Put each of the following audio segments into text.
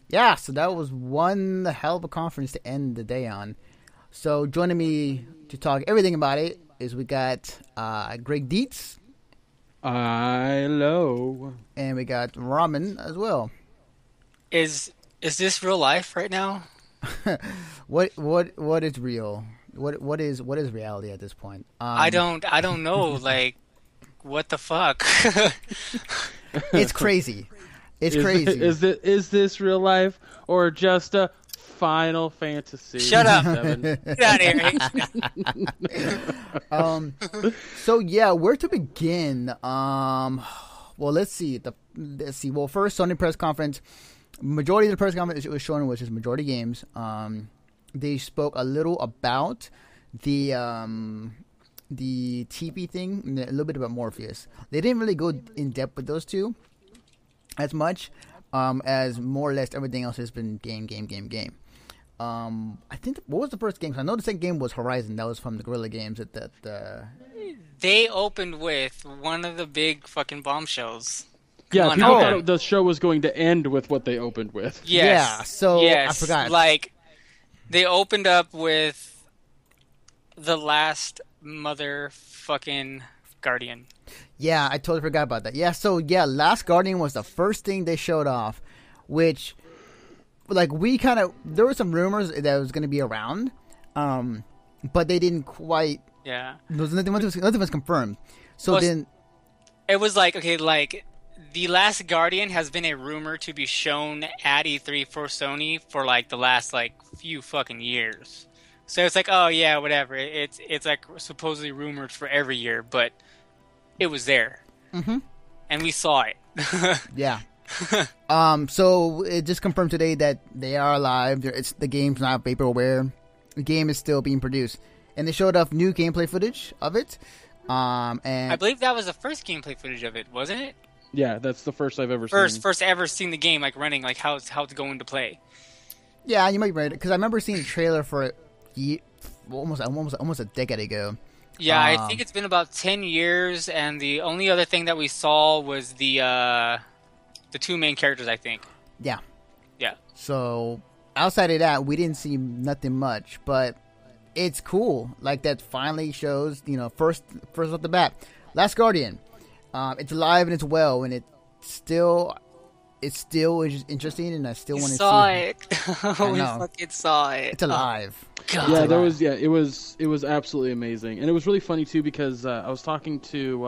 Yeah, so that was one hell of a conference to end the day on. So joining me to talk everything about it is we got Greg Dietz Hello. and we got Ramen as well. Is this real life right now? What is real? What is reality at this point? I don't know, like what the fuck? It's crazy. It's Is crazy. is this real life or just a Final Fantasy Shut up. 7? Get out of here. um, so yeah, where to begin? Well, let's see. Let's see. Well, first Sony press conference. Majority of the press conference it was showing was just majority games. They spoke a little about the TP thing, and a little bit about Morpheus. They didn't really go in depth with those two as much, as more or less everything else has been game. I think what was the first game? 'Cause I know the second game was Horizon. That was from the Guerrilla Games. They opened with one of the big fucking bombshells. Come Yeah, on people now. thought the show was going to end with what they opened with. Yes. Yeah, so I yes. forgot. Like they opened up with the last motherfucking Guardian. Yeah, I totally forgot about that. Yeah, so yeah, Last Guardian was the first thing they showed off, which, like, there were some rumors that it was going to be around, but they didn't quite. Yeah. Nothing was confirmed. So Well, then, It was like, okay, like, The Last Guardian has been a rumor to be shown at E3 for Sony for, like, the last, like, few fucking years. So it's like, oh, yeah, whatever. It's like, supposedly rumored for every year, but it was there. Mhm. And we saw it. yeah. So it just confirmed today that they are alive. The game's not vaporware. The game is still being produced, and they showed off new gameplay footage of it. I And believe that was the first gameplay footage of it, wasn't it? Yeah, that's the first I've ever First, seen. first ever seen the game, like, running, like, how it's going to play. yeah, you might be right because I remember seeing a trailer for it almost a decade ago. Yeah, I think it's been about 10 years, and the only other thing that we saw was the two main characters, I think. Yeah. Yeah. So outside of that, we didn't see nothing much, but it's cool. Like that finally shows, first off the bat, Last Guardian. It's alive and it's well, and it's still interesting, and I still We want to saw see. it. I We know. fucking saw it. It's alive. God. Yeah, alive. it was absolutely amazing, and it was really funny too because I was talking to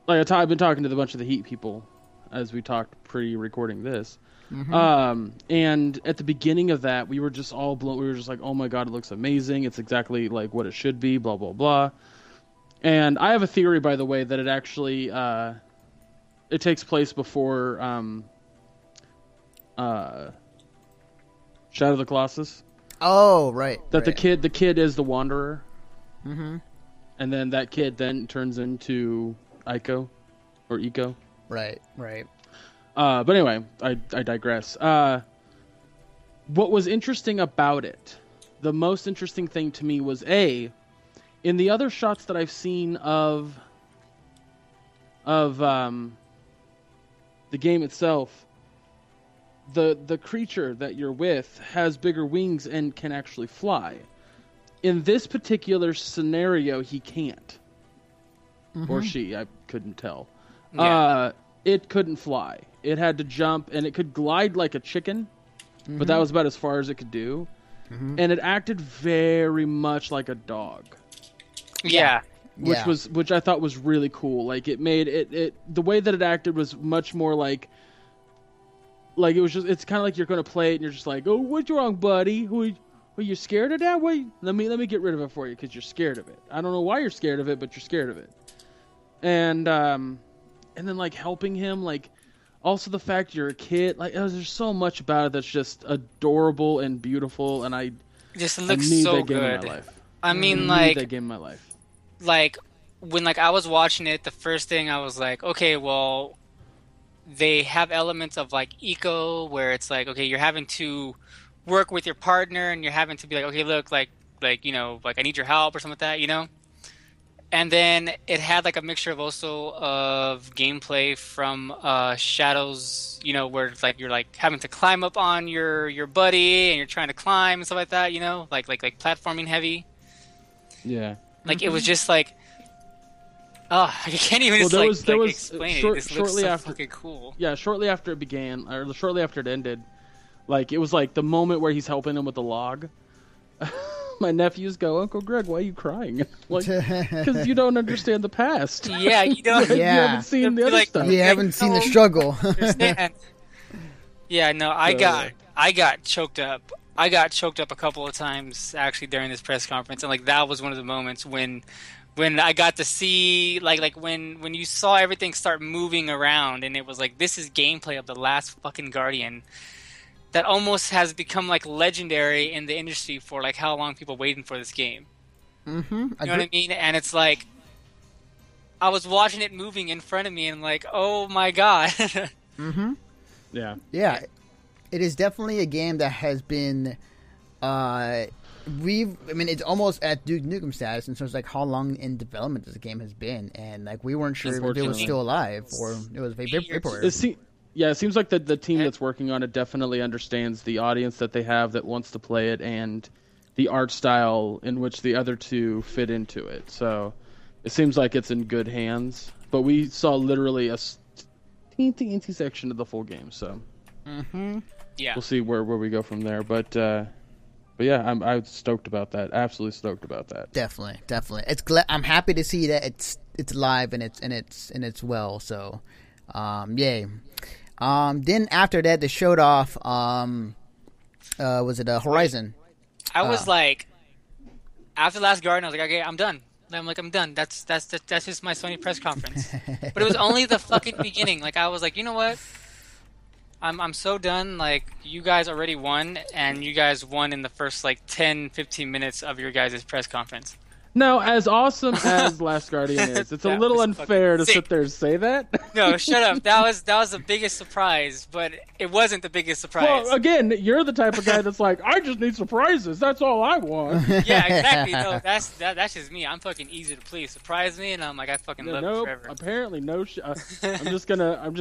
I've been talking to a bunch of the Heat people as we talked pre-recording this. And at the beginning of that, we were just all blown. We were just like, "Oh my god, it looks amazing! It's exactly like what it should be." Blah blah blah. And I have a theory, by the way, that it actually it takes place before Shadow of the Colossus. Oh, right. That right. the kid is the Wanderer, Mm-hmm. and then that kid then turns into Ico or Eco. Right. Right. But anyway, I digress. What was interesting about it, the most interesting thing to me was in the other shots that I've seen of the game itself, the creature that you're with has bigger wings and can actually fly. In this particular scenario, he can't, or she. I couldn't tell. Yeah. It couldn't fly. It had to jump, and it could glide like a chicken, but that was about as far as it could do. And it acted very much like a dog, Yeah. which I thought was really cool. Like it made it the way that it acted was much more like it was just, it's kind of like you're going to play it and you're just like, oh, what's wrong, buddy? Are you scared of that? Wait, let me get rid of it for you because you're scared of it. I don't know why you're scared of it, but you're scared of it. And then like helping him, like also the fact you're a kid, like there's so much about it that's just adorable and beautiful, and I Just I looks need so that game in good. my life. I mean, Need like, that game in my life. when like I was watching it, the first thing I was like, okay, well, they have elements of like eco where it's like, okay, you're having to work with your partner and you're having to be like, okay, look, like I need your help or something like that, And then it had like a mixture of also of gameplay from Shadows, where it's like you're like having to climb up on your buddy and you're trying to climb and stuff like that, like platforming heavy. Yeah. Like it was just like, oh, I can't even explain it. This looks so fucking cool. Yeah, shortly after it began, or shortly after it ended, like it was like the moment where he's helping him with the log. My nephews go, Uncle Greg, why are you crying? Like, because you don't understand the past. Yeah, you don't. You haven't seen the other stuff. You haven't seen the struggle. Yeah, no, I got choked up. I got choked up a couple of times actually during this press conference, and like that was one of the moments when I got to see like when you saw everything start moving around, and it was like this is gameplay of the last fucking Guardian. That almost has become like legendary in the industry for like how long people waiting for this game. Mm-hmm. You know what I mean? And it's like I was watching it moving in front of me, and like, oh my god. Mm-hmm. Yeah. It is definitely a game that has been. It's almost at Duke Nukem status in terms of like how long in development this game has been, and like we weren't sure if it was still alive or it was vaporware. Yeah, it seems like the team that's working on it definitely understands the audience that they have that wants to play it and the art style in which the other two fit into it. So it seems like it's in good hands. But we saw literally a teensy section of the full game, so yeah, we'll see where we go from there. But yeah, I'm stoked about that. Absolutely stoked about that. Definitely. I'm happy to see that it's live and it's well. So, yay. Then after that, they showed off. Was it Horizon? I was like, after the last Guardian, I was like, okay, I'm done. I'm done. That's just my Sony press conference. But it was only the fucking beginning. Like I was like, you know what? I'm so done. Like you guys already won, and you guys won in the first like 10, 15 minutes of your guys' press conference. Now, as awesome as Last Guardian is, it's a little unfair to sit there and say that. No, shut up. That was the biggest surprise, but it wasn't the biggest surprise. Well, again, you're the type of guy that's like, I just need surprises. That's all I want. Yeah, exactly. No, that's just me. I'm fucking easy to please. Surprise me, and I'm like, I fucking love it forever. Apparently, no. I'm just gonna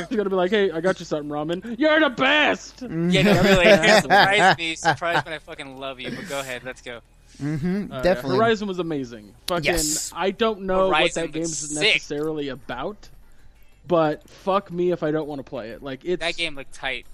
be like, hey, I got you something, Ramen. You're the best. Yeah, no, really. Surprise me. Surprise when I fucking love you. But go ahead, let's go. Definitely. Horizon was amazing. Fucking, yes. I don't know Horizon what that game's necessarily about, but fuck me if I don't want to play it. Like that game looked tight.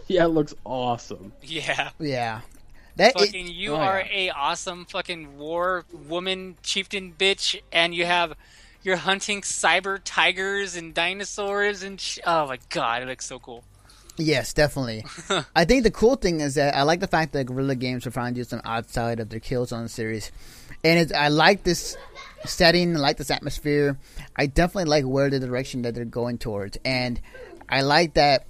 Yeah, it looks awesome. Yeah. You are a awesome fucking war woman chieftain bitch, and you're hunting cyber tigers and dinosaurs and oh my god, it looks so cool. Yes, definitely. I think the cool thing is that I like the fact that Guerrilla Games are trying to do something outside of their Killzone series. And I like this setting, I like this atmosphere. I definitely like where the direction that they're going towards. And I like that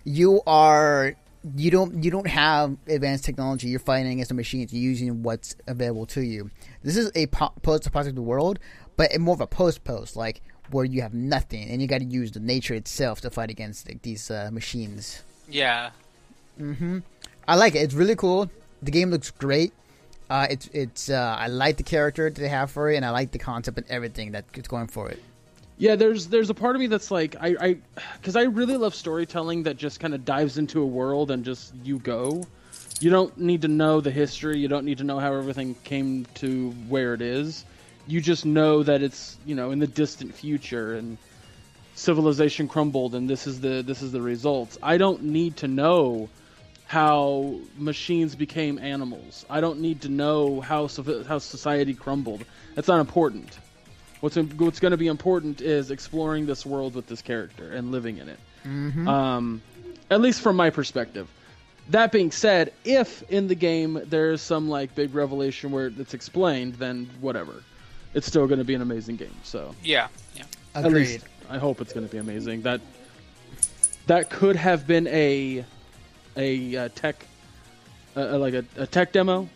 you don't have advanced technology. You're fighting against the machines. You're using what's available to you. This is a post-apocalyptic world, but more of a post-post, like where you have nothing, and you got to use the nature itself to fight against these machines. Yeah. I like it. It's really cool. The game looks great. I like the character that they have for it, and I like the concept and everything that's going for it. Yeah, there's a part of me that's like, because I really love storytelling that just kind of dives into a world and just you go. You don't need to know the history. You don't need to know how everything came to where it is. You just know that it's, in the distant future and civilization crumbled and this is the results. I don't need to know how machines became animals. I don't need to know how society crumbled. That's not important. What's going to be important is exploring this world with this character and living in it. At least from my perspective. That being said, if in the game there's some like big revelation where it's explained, then whatever. It's still going to be an amazing game. So yeah. Agreed. At least I hope it's going to be amazing. That could have been a tech like a tech demo.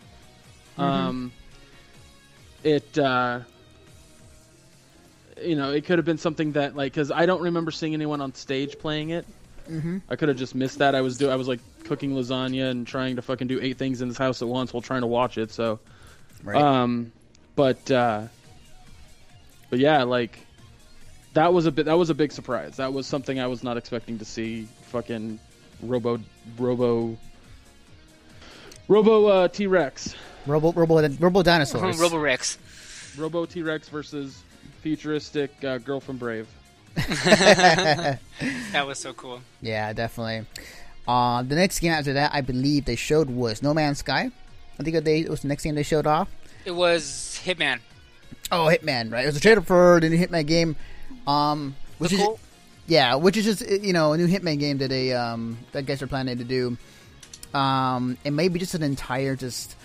It it could have been something that like because I don't remember seeing anyone on stage playing it. I could have just missed that. I was like cooking lasagna and trying to fucking do 8 things in this house at once while trying to watch it. So, right. But yeah, like that was a big surprise. That was something I was not expecting to see. Fucking Robo T-Rex. Robo dinosaurs. Robo Rex. Robo T-Rex versus futuristic Girl from Brave. That was so cool. Yeah, definitely. The next game after that, I believe they showed was No Man's Sky. I think it was the next game they showed off. It was Hitman. Oh, Hitman, right? It was a trailer for the new Hitman game. Which is cool. Yeah, which is just a new Hitman game that they that guys are planning to do. And maybe just an entire just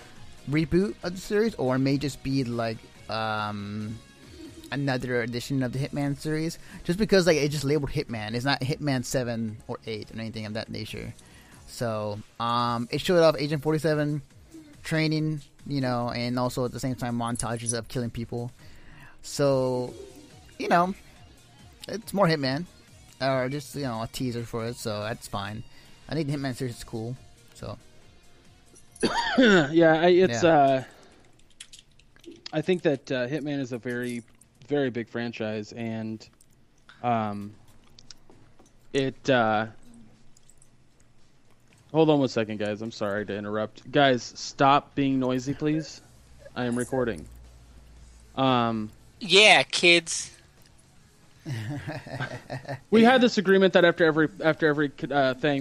reboot of the series, or it may just be like another edition of the Hitman series. Just because like it just labeled Hitman, it's not Hitman 7 or 8 or anything of that nature. So it showed off Agent 47 training, and also at the same time montages of killing people. So it's more Hitman, or just a teaser for it. So that's fine. I think the Hitman series is cool. So yeah, I think that Hitman is a very, very big franchise, and hold on one second, guys. I'm sorry to interrupt. Guys, stop being noisy, please. I am recording. Yeah, kids. We had this agreement that after every thing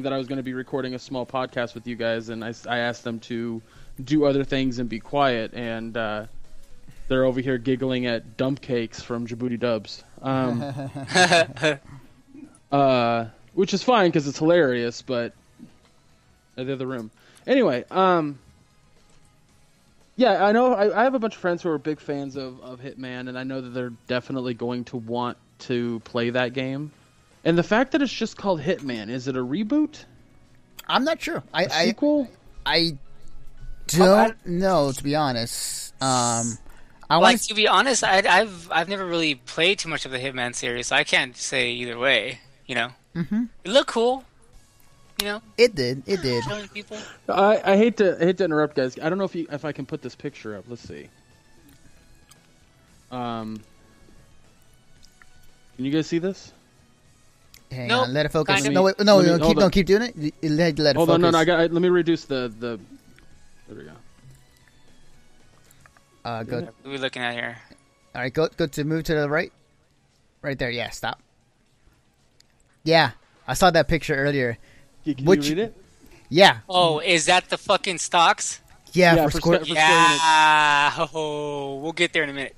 that I was going to be recording a small podcast with you guys, and I asked them to do other things and be quiet, and they're over here giggling at dump cakes from Djibouti Dubs, which is fine because it's hilarious, but they're the room. Anyway, yeah, I know I have a bunch of friends who are big fans of Hitman, and I know that they're definitely going to want to play that game. And the fact that it's just called Hitman, is it a reboot? I'm not sure. A sequel? I don't know, to be honest. To be honest, I've never really played too much of the Hitman series, so I can't say either way. Mm-hmm. It looked cool. It did. Showing people. I hate to interrupt, guys. I don't know if I can put this picture up. Let's see. Can you guys see this? Hang Nope. on, let it focus. Kind of. No, wait, keep doing it. Let it Hold focus. on, no, let me reduce the. There we go. Go. What are we looking at here? All right, go to move to the right. Right there. Yeah, stop. Yeah, I saw that picture earlier. Can you read it? Yeah. Oh, is that the fucking stocks? Yeah, for Square. Square Yeah. Oh, we'll get there in a minute.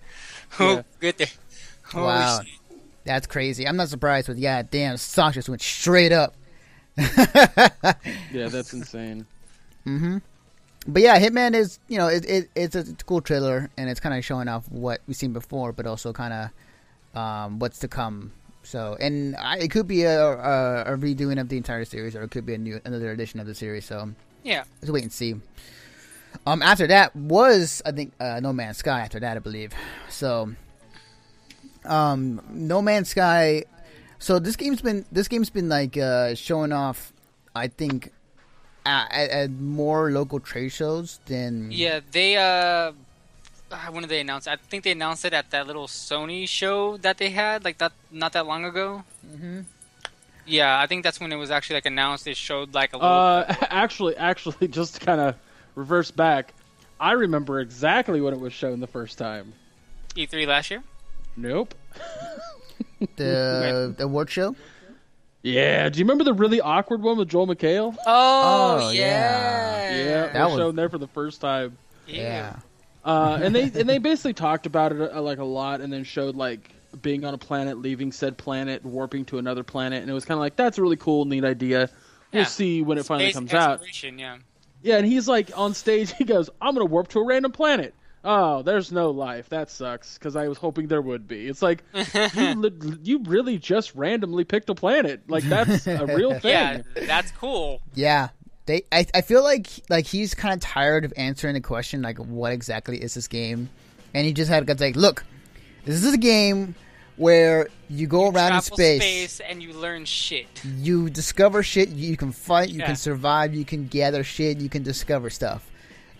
We'll get there. Holy Wow. shit. That's crazy. I'm not surprised with damn stock just went straight up. Yeah, that's insane. Mm-hmm. But yeah, Hitman is it's a cool trailer, and it's kind of showing off what we've seen before, but also kind of what's to come. So, and it could be a redoing of the entire series, or it could be another edition of the series. So Yeah. let's wait and see. After that was, I think, No Man's Sky. After that, I believe. So, No Man's Sky. So this game's been like showing off, I think, at more local trade shows than. Yeah, they when did they announce it? I think they announced it at that little Sony show that they had, like that not that long ago. Mm-hmm. Yeah, I think that's when it was actually like announced. It showed like a little. Actually, just to kind of reverse back, I remember exactly when it was shown the first time. E3 last year. Nope. The award show. Yeah, do you remember the really awkward one with Joel McHale? Oh yeah. Yeah, That was was- shown there for the first time. Yeah. And they basically talked about it like a lot, and then showed like being on a planet, leaving said planet, warping to another planet, and it was kind of like, that's a really cool, neat idea. We'll see when it finally Space comes out. exploration, yeah. Yeah, and he's like on stage, he goes, "I'm gonna warp to a random planet." Oh, there's no life. That sucks, because I was hoping there would be. It's like, you really just randomly picked a planet. Like, that's a real thing. Yeah, that's cool. Yeah. I feel like he's kind of tired of answering the question, like, what exactly is this game? And he just had to like, look, this is a game where you go around in Travel space, and you learn shit. you discover shit, you can fight, you Yeah. can survive, you can gather shit, you can discover stuff.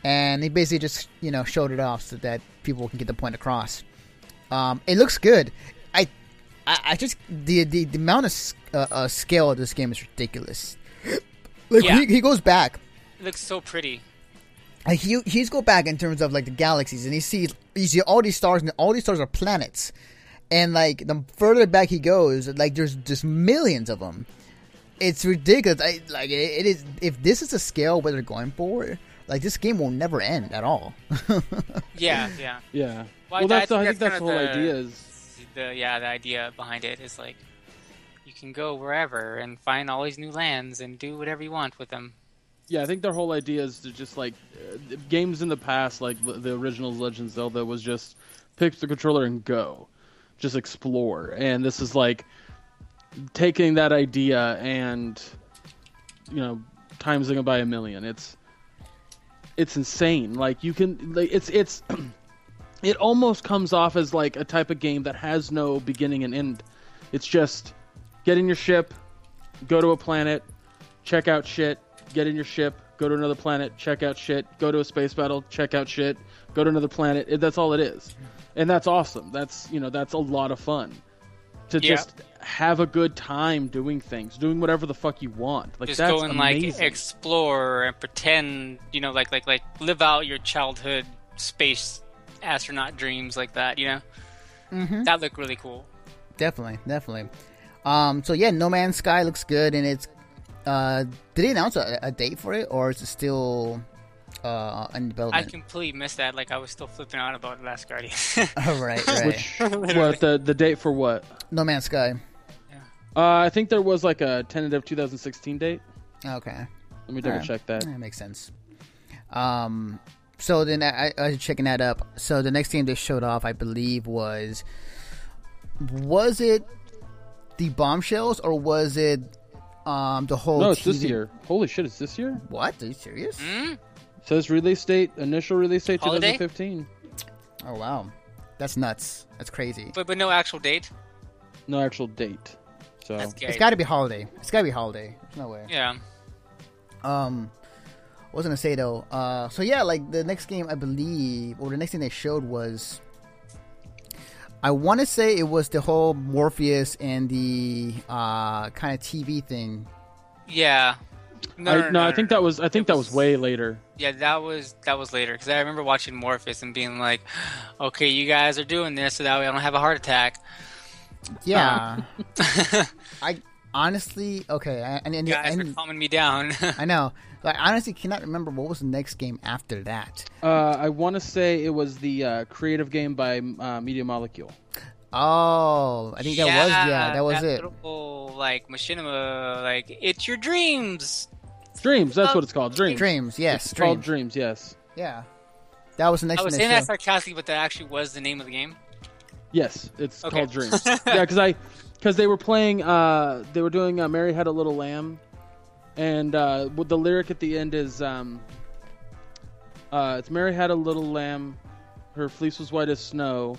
And he basically just, showed it off so that people can get the point across. It looks good. I just the amount of scale of this game is ridiculous. Like he goes back. It looks so pretty. Like he's go back in terms of like the galaxies, and you see all these stars, and all these stars are planets. And like the further back he goes, like there's just millions of them. It's ridiculous. It is. If this is the scale where they're going for, like this game will never end at all. Yeah. Well, I think that's the whole idea. Is the idea behind it is like you can go wherever and find all these new lands and do whatever you want with them. Yeah, I think their whole idea is to just like games in the past, like the original Legend of Zelda, was just pick the controller and go, just explore. And this is like taking that idea and timesing it by 1,000,000. It's insane. Like you can, like it's it almost comes off as like a type of game that has no beginning and end. It's just get in your ship, go to a planet, check out shit. Get in your ship, go to another planet, check out shit, go to a space battle, check out shit, go to another planet. That's all it is. And that's awesome. That's a lot of fun. To just have a good time doing things, doing whatever the fuck you want. Like, just that's go and amazing. like explore and pretend, like live out your childhood space astronaut dreams like that, Mm-hmm. That looked really cool. Definitely. So yeah, No Man's Sky looks good, and it's did they announce a date for it, or is it still in development? I completely missed that. Like, I was still flipping out about Last Guardian. Oh, right. What the date for what? No Man's Sky. Yeah. I think there was like a tentative 2016 date. Okay. Let me double check that. That makes sense. So then I was checking that up. So the next game they showed off, I believe, was it the Bombshells, or was it the whole? No, it's this year. Holy shit, it's this year? What? Are you serious? Mm? It says initial release date Holiday? 2015. Oh wow, that's nuts. That's crazy. But no actual date. No actual date. So That's scary. It's got to be holiday. There's no way. Yeah. What was I gonna say though? So yeah, like the next game I believe, or the next thing they showed was, I want to say it was the whole Morpheus and the kind of TV thing. Yeah. I think that was way later. Yeah, that was later, because I remember watching Morpheus and being like, okay, you guys are doing this so that way I don't have a heart attack. Yeah. I honestly, okay, and You guys are calming me down. I know. But I honestly cannot remember what was the next game after that. I want to say it was the creative game by Media Molecule. Oh, I think that was it. Little, like, machinima, like, it's your dreams. Dreams, that's what it's called. Dreams, yes. It's called Dreams, yes. Yeah. That was the next I was thing saying they that showed. sarcastically, but that actually was the name of the game. Yes, it's Okay. called Dreams. Yeah, because they were playing, they were doing Mary Had a Little Lamb, and the lyric at the end is, it's Mary had a little lamb, her fleece was white as snow.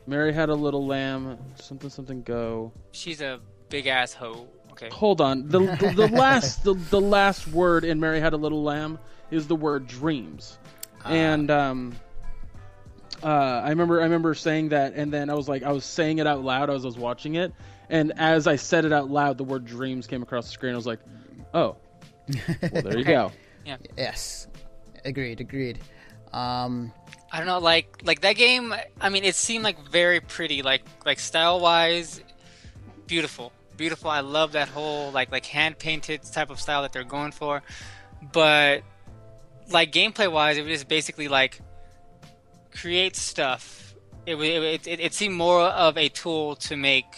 Mary had a little lamb, something go. She's a big ass hoe. Okay. Hold on, the last word in Mary Had a Little Lamb is the word dreams, and I remember saying that, and then I was saying it out loud as I was watching it, and as I said it out loud, the word dreams came across the screen. I was like, oh, well, there you go. Yeah. Yes. Agreed. I don't know, like that game. I mean, it seemed like very pretty, like style wise, beautiful. I love that whole like hand painted type of style that they're going for. But like gameplay wise, it was basically like create stuff. It seemed more of a tool to make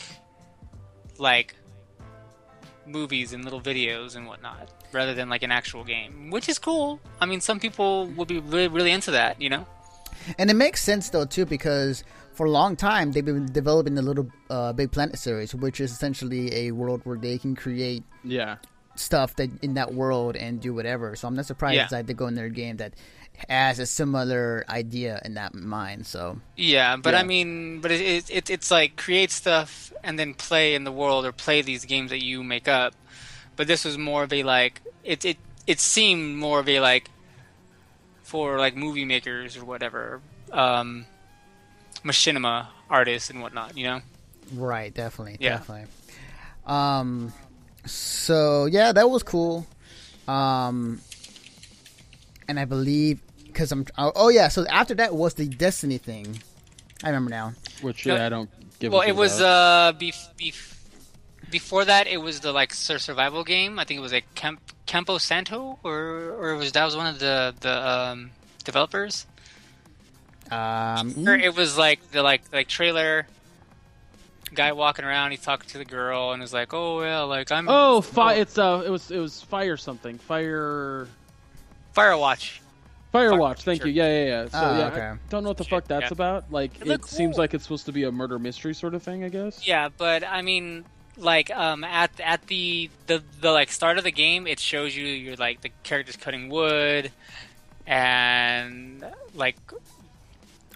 like movies and little videos and whatnot, rather than like an actual game, which is cool. I mean, some people will be really, really into that, And it makes sense though too, because for a long time they've been developing the Little Big Planet series, which is essentially a world where they can create stuff that in that world and do whatever. So I'm not surprised that they go in their game that has a similar idea in that mind. So I mean, but it's like create stuff and then play in the world or play these games that you make up. But this was more of a like it seemed more of a like for like movie makers or whatever, machinima artists and whatnot. Right, definitely, Yeah. definitely. So yeah, that was cool. And I believe because so after that was the Destiny thing. I remember now. Which No, I don't give. Well, a it shit was about. before that. It was the like survival game. I think it was like Campo Santo, or that was one of the developers. Or it was like the like trailer guy walking around. He's talking to the girl and is like, "Oh yeah, like I'm." Oh, It's it was Fire something. Firewatch. Firewatch. Thank you. Yeah. So Oh, yeah, okay. I don't know what the fuck that's Yeah. about. Like, It it looked seems cool. like it's supposed to be a murder mystery sort of thing, I guess. Yeah, but I mean, like at the like start of the game, it shows you're like the characters cutting wood and like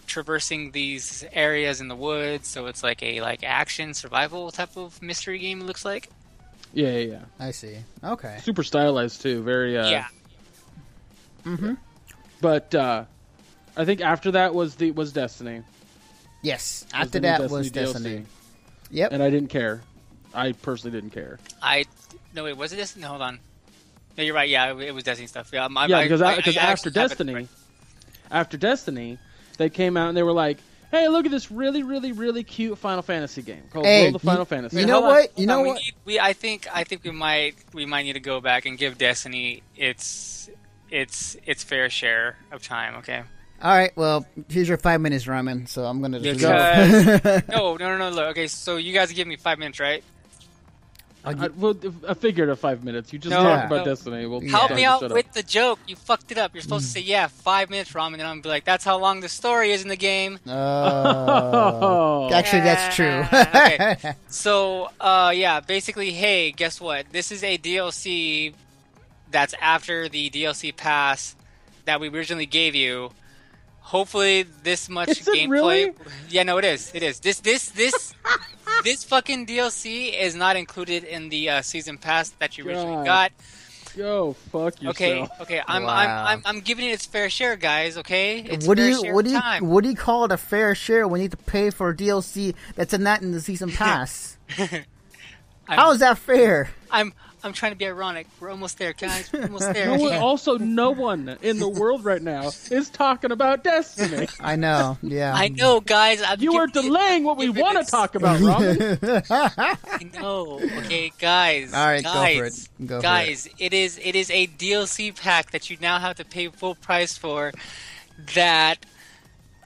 traversing these areas in the woods. So it's like a like action survival type of mystery game. It looks like. Yeah. I see. Okay. Super stylized too. Very. Yeah. Mm-hmm. But I think after that was Destiny. Yes. Was After the new that was Destiny. DLC. Yep. And I didn't care. I personally didn't care. No wait, was it Destiny? No, hold on. No, you're right. Yeah, it was Destiny stuff. Yeah, Because I after actually have it After Destiny, they came out and they were like, "Hey, look at this really, really, really cute Final Fantasy game called World of Final Fantasy." You know what? You know Hold on, what? I think we might need to go back and give Destiny its fair share of time. Okay. All right. Well, here's your 5 minutes, Ramen. So I'm gonna just Because no. Look, okay, so you guys give me 5 minutes, right? I figured a 5 minutes. You just No, talked about no. Destiny. We'll Help tell me you to out shut up. with the joke. You fucked it up. You're supposed to say, yeah, 5 minutes, Ramen, and I'm gonna be like, that's how long the story is in the game. Actually, that's true. Okay. So, yeah, basically, hey, guess what? This is a DLC that's after the DLC pass that we originally gave you. Hopefully, this much Is it gameplay. really? Yeah, no, it is. It is. This fucking DLC is not included in the season pass that you originally God. got. Go fuck yourself. Okay. Wow. I'm giving it its fair share, guys. Okay, it's What do fair you share what do you time. what do you call it a fair share when you need to pay for DLC that's not in the season pass? How is that fair? I'm trying to be ironic. We're almost there, guys. We're almost there. No one in the world right now is talking about Destiny. I know. Yeah. I know, guys. You are delaying what we want to talk about, Robin. I know. Okay, guys. All right, guys, go for it. Go for guys, it is a DLC pack that you now have to pay full price for. That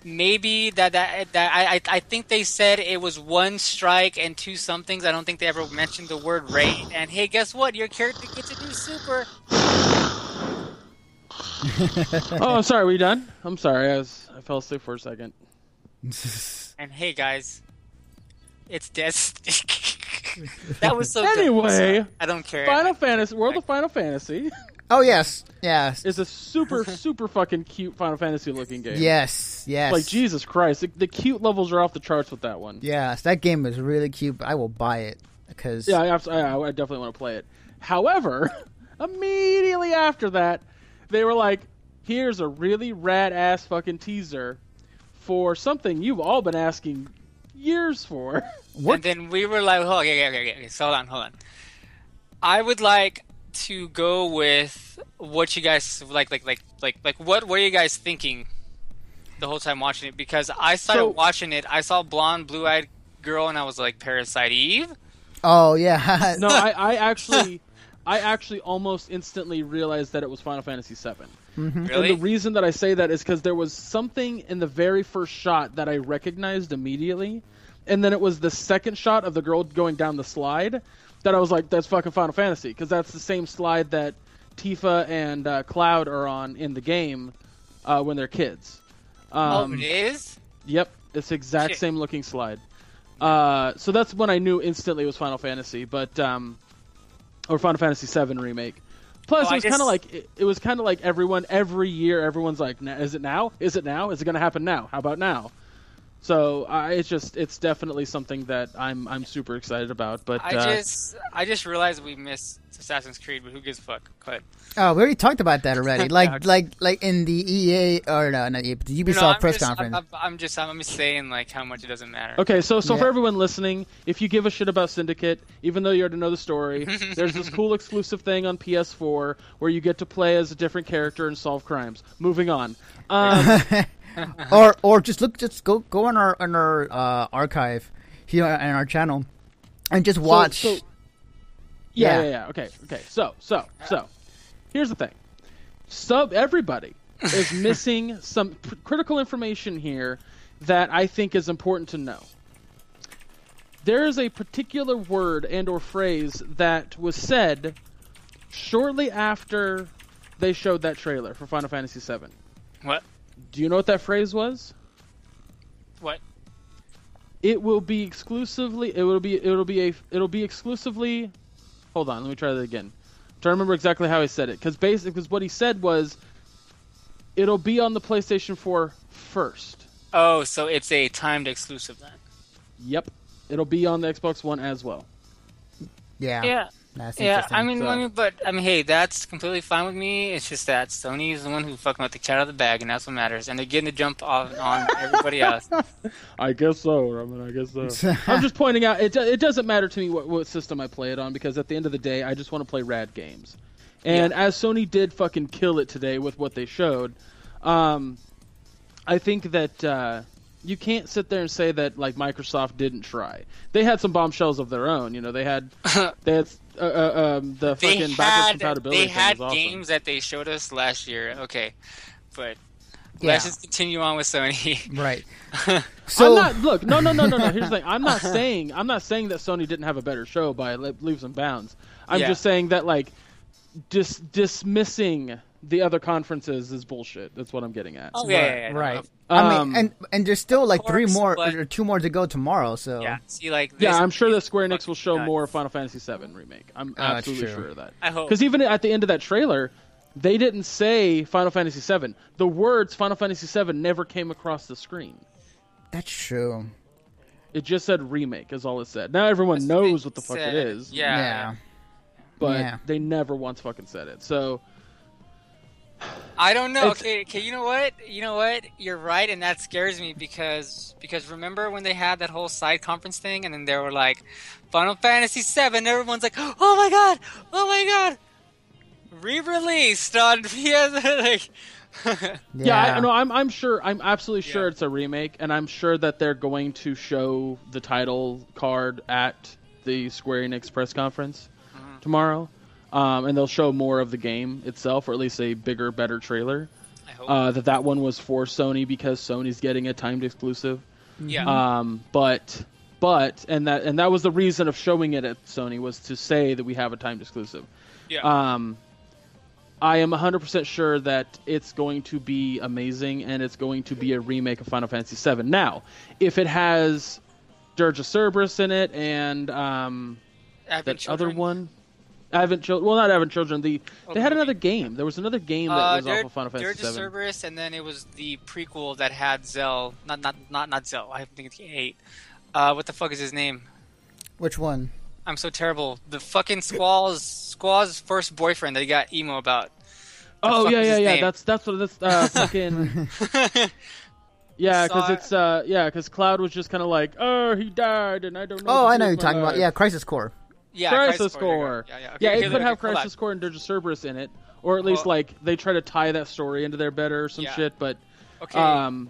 maybe I think they said it was 1 strike and 2 somethings. I don't think they ever mentioned the word raid. And hey, guess what? Your character gets a new super. Oh, sorry. Were you done? I'm sorry. I fell asleep for a second. And hey, guys, it's Destiny. That was so. Anyway, dumb. I don't care. Final Fantasy, World of Final Fantasy Oh yes. Yes. is a super, super fucking cute Final Fantasy looking game. Yes. Yes. Like, Jesus Christ. The cute levels are off the charts with that one. Yes, that game is really cute. But I will buy it because Yeah, I definitely want to play it. However, immediately after that, they were like, here's a really rad-ass fucking teaser for something you've all been asking years for. And then we were like, oh, okay. So hold on. I would like to go with what you guys like. What were you guys thinking the whole time watching it? Because I started watching it. I saw blonde, blue-eyed girl, and I was like, Parasite Eve. Oh yeah. No, I actually almost instantly realized that it was Final Fantasy VII. Really? And the reason that I say that is because there was something in the very first shot that I recognized immediately, and then it was the second shot of the girl going down the slide that I was like, that's fucking Final Fantasy, because that's the same slide that Tifa and Cloud are on in the game when they're kids. It is? Yep, it's the exact Shit. same looking slide. So that's when I knew instantly it was Final Fantasy, but or Final Fantasy VII remake. Plus, it was kind of like every year everyone's like, is it now? Is it now? Is it going to happen now? How about now? So it's definitely something that I'm super excited about. But I just realized we missed Assassin's Creed, but who gives a fuck? Go ahead. Oh, we already talked about that already. Like in the EA or no, the Ubisoft press conference. I'm just saying like how much it doesn't matter. Okay, so for everyone listening, if you give a shit about Syndicate, even though you already know the story, there's this cool exclusive thing on PS4 where you get to play as a different character and solve crimes. Moving on. Or just go on our archive here on our channel and just watch. Yeah. Okay. So here's the thing. Everybody is missing some critical information here that I think is important to know. There is a particular word and or phrase that was said shortly after they showed that trailer for Final Fantasy VII. What? Do you know what that phrase was? What? It'll be exclusively. Hold on, let me try that again. I'm trying to remember exactly how he said it, because what he said was, it'll be on the PlayStation 4 first. Oh, so it's a timed exclusive then. Yep, it'll be on the Xbox One as well. Yeah. That's I mean, hey, that's completely fine with me. It's just that Sony is the one who fucking let the cat out of the bag, and that's what matters. And they're getting the jump on everybody else. I guess so. I guess so. I'm just pointing out, it doesn't matter to me what system I play it on, because at the end of the day, I just want to play rad games. And as Sony did fucking kill it today with what they showed, I think that you can't sit there and say that like Microsoft didn't try. They had some bombshells of their own. You know, they had the fucking backwards compatibility. They had thing was games that they showed us last year. Okay, but Yeah. let's just continue on with Sony. Right. So I'm not, look, no. Here's the thing. I'm not saying that Sony didn't have a better show by leaps and bounds. I'm just saying that like dismissing the other conferences is bullshit. That's what I'm getting at. Oh yeah, right. No. I mean, and there's still like course, 3 more but- or 2 more to go tomorrow. So Yeah. See, like this, Yeah, I'm sure that Square Enix fucking will show nuts. more Final Fantasy VII Remake. I'm absolutely true. sure of that. I hope. Because even at the end of that trailer, they didn't say Final Fantasy VII. The words Final Fantasy VII never came across the screen. that's true. It just said remake is all it said. Now everyone knows what the fuck it is. Yeah. But they never once fucking said it. So I don't know. It's- Okay. You know what? You're right, and that scares me because remember when they had that whole side conference thing, and then they were like, Final Fantasy VII. Everyone's like, oh my god, re-released on PS. Like, yeah, I'm sure. I'm absolutely sure it's a remake, and I'm sure that they're going to show the title card at the Square Enix press conference tomorrow, and they'll show more of the game itself, or at least a bigger, better trailer. I hope. That one was for Sony because Sony's getting a timed exclusive. Yeah. But that was the reason of showing it at Sony, was to say that we have a timed exclusive. Yeah. I am 100% sure that it's going to be amazing, and it's going to be a remake of Final Fantasy VII. Now, if it has Dirge of Cerberus in it and that other one, Advent Children. Well, not Advent Children. They had another game. There was another game that was off of Final Fantasy VII. Dirge of Cerberus, and then it was the prequel that had Zell. Not Zell. I think it's 8. What the fuck is his name? Which one? I'm so terrible. The fucking Squall's first boyfriend that he got emo about. Oh yeah. name? That's what this fucking. Yeah, because Cloud was just kind of like, oh, he died, and I don't know. Oh, what to I know do you're with my talking about. life." Yeah, Crisis Core. Yeah, Crisis Core. Yeah, okay, Yeah, okay, it could have hold on. Crisis Core and Dirge of Cerberus in it, or at least like they try to tie that story into there better or some Yeah. shit. But Okay.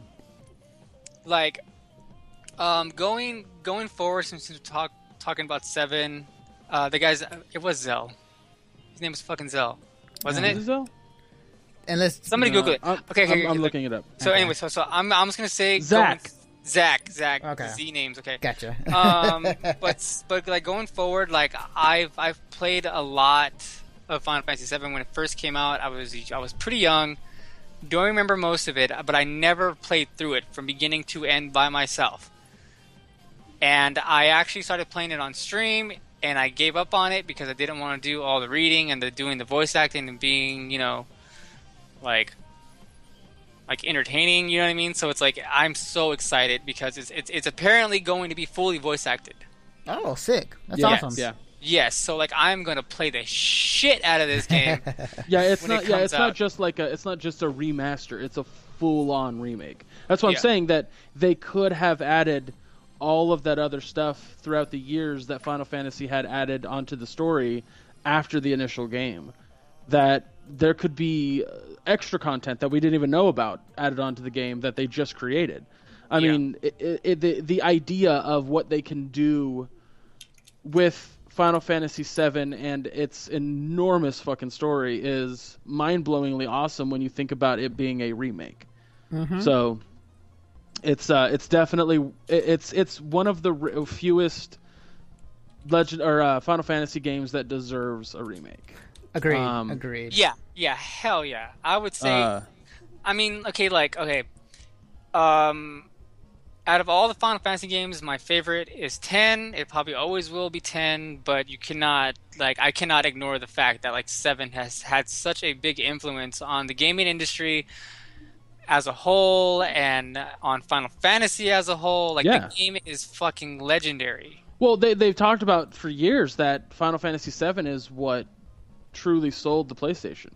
Going forward, since we're talking about 7, the guys, it was Zell. His name was fucking Zell, wasn't is it? it Zell? Unless Somebody Google it. Okay, I'm looking it up. So anyway, so I'm just gonna say Zach. Zach. Okay. Z names. Okay. Gotcha. But like going forward, like I've played a lot of Final Fantasy VII when it first came out. I was pretty young. Don't remember most of it, but I never played through it from beginning to end by myself. And I actually started playing it on stream, and I gave up on it because I didn't want to do all the reading and doing the voice acting and being, like like entertaining. You know what I mean? So it's like I'm so excited because it's apparently going to be fully voice acted. Oh, sick! That's Yeah, awesome. Yeah. Yes, so like I'm gonna play the shit out of this game. Yeah, it's not. It's not just like it's not just a remaster. It's a full-on remake. That's why I'm Yeah. saying that they could have added all of that other stuff throughout the years that Final Fantasy had added onto the story after the initial game. That there could be extra content that we didn't even know about added onto the game that they just created. I mean, the idea of what they can do with Final Fantasy VII and its enormous fucking story is mind-blowingly awesome when you think about it being a remake. Mm-hmm. So it's definitely it's one of the fewest Legend or Final Fantasy games that deserves a remake. Agreed. Agreed. Yeah, hell yeah. I would say. I mean, out of all the Final Fantasy games, my favorite is 10. It probably always will be 10, but I cannot ignore the fact that like 7 has had such a big influence on the gaming industry as a whole and on Final Fantasy as a whole. Like the game is fucking legendary. Well, they've talked about for years that Final Fantasy VII is what truly sold the PlayStation.